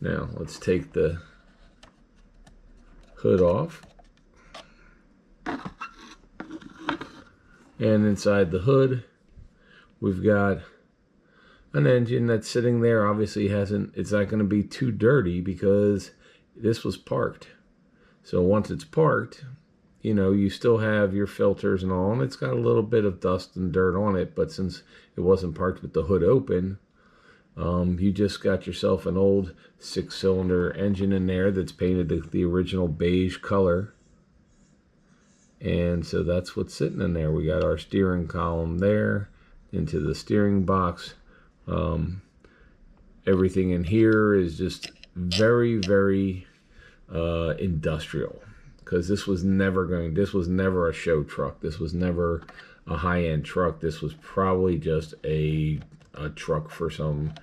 Now let's take the hood off, and inside the hood we've got an engine that's sitting there. Obviously it's not going to be too dirty because this was parked. So once it's parked, you still have your filters and all, and it's got a little bit of dust and dirt on it, but since it wasn't parked with the hood open, you just got yourself an old 6-cylinder engine in there that's painted the original beige color. And so that's what's sitting in there. We got our steering column there into the steering box. Everything in here is just very, very industrial, because this was never a show truck. This was never a high-end truck. This was probably just a truck for some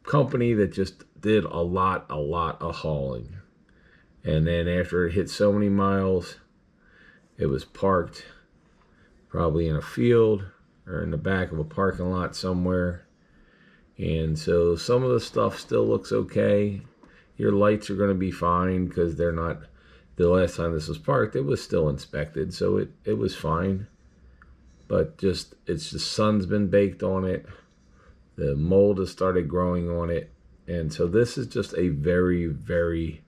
company that just did a lot of hauling. And then after it hit so many miles, it was parked probably in a field or in the back of a parking lot somewhere. And so some of the stuff still looks okay. Your lights are going to be fine because they're not, the last time this was parked, it was still inspected, so it was fine. But it's the sun's been baked on it. The mold has started growing on it. And so this is just a very, very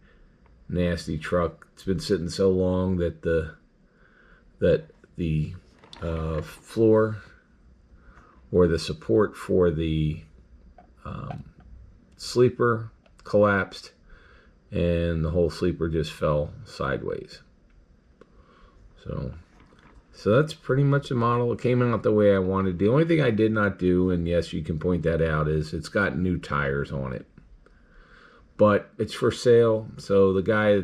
nasty truck. It's been sitting so long that the floor, or the support for the sleeper, collapsed, and the whole sleeper just fell sideways. So that's pretty much the model. It came out the way I wanted. The only thing I did not do, and yes, you can point that out, is it's got new tires on it. But it's for sale, so the guy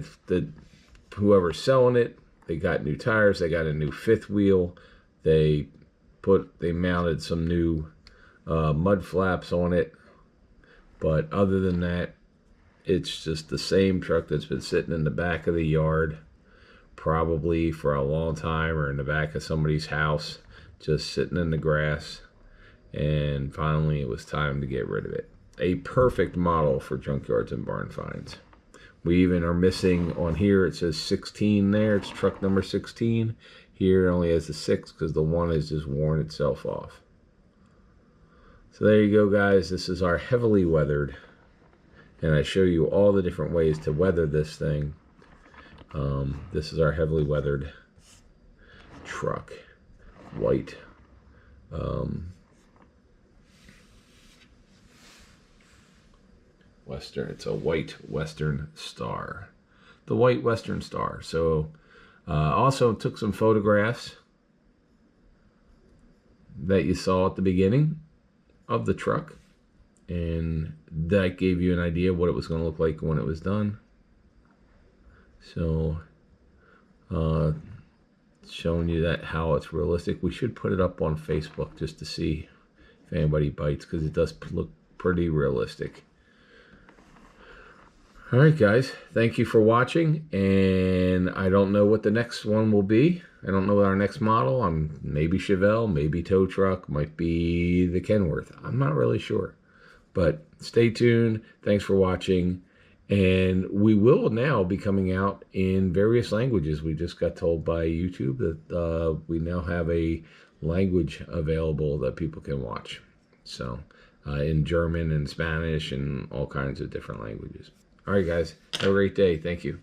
whoever's selling it, they got new tires, they got a new fifth wheel, they mounted some new mud flaps on it. But other than that, it's just the same truck that's been sitting in the back of the yard probably for a long time, or in the back of somebody's house, just sitting in the grass. And finally it was time to get rid of it. A perfect model for Junkyards and Bran Finds. We even are missing on here, it says 16 there. It's truck number 16. Here it only has the 6 because the 1 has just worn itself off. So there you go, guys. This is our heavily weathered. And I show you all the different ways to weather this thing. This is our heavily weathered truck. White. Western. It's a white Western Star. The white Western Star. So also took some photographs that you saw at the beginning of the truck, and that gave you an idea of what it was going to look like when it was done. So showing you that how it's realistic. We should put it up on Facebook just to see if anybody bites, because it does look pretty realistic. All right, guys, thank you for watching, and I don't know what the next one will be. I don't know our next model. Maybe Chevelle, maybe tow truck, might be the Kenworth. I'm not really sure, but stay tuned. Thanks for watching, and we will now be coming out in various languages. We just got told by YouTube that we now have a language available that people can watch. So in German and Spanish and all kinds of different languages. All right, guys, have a great day. Thank you.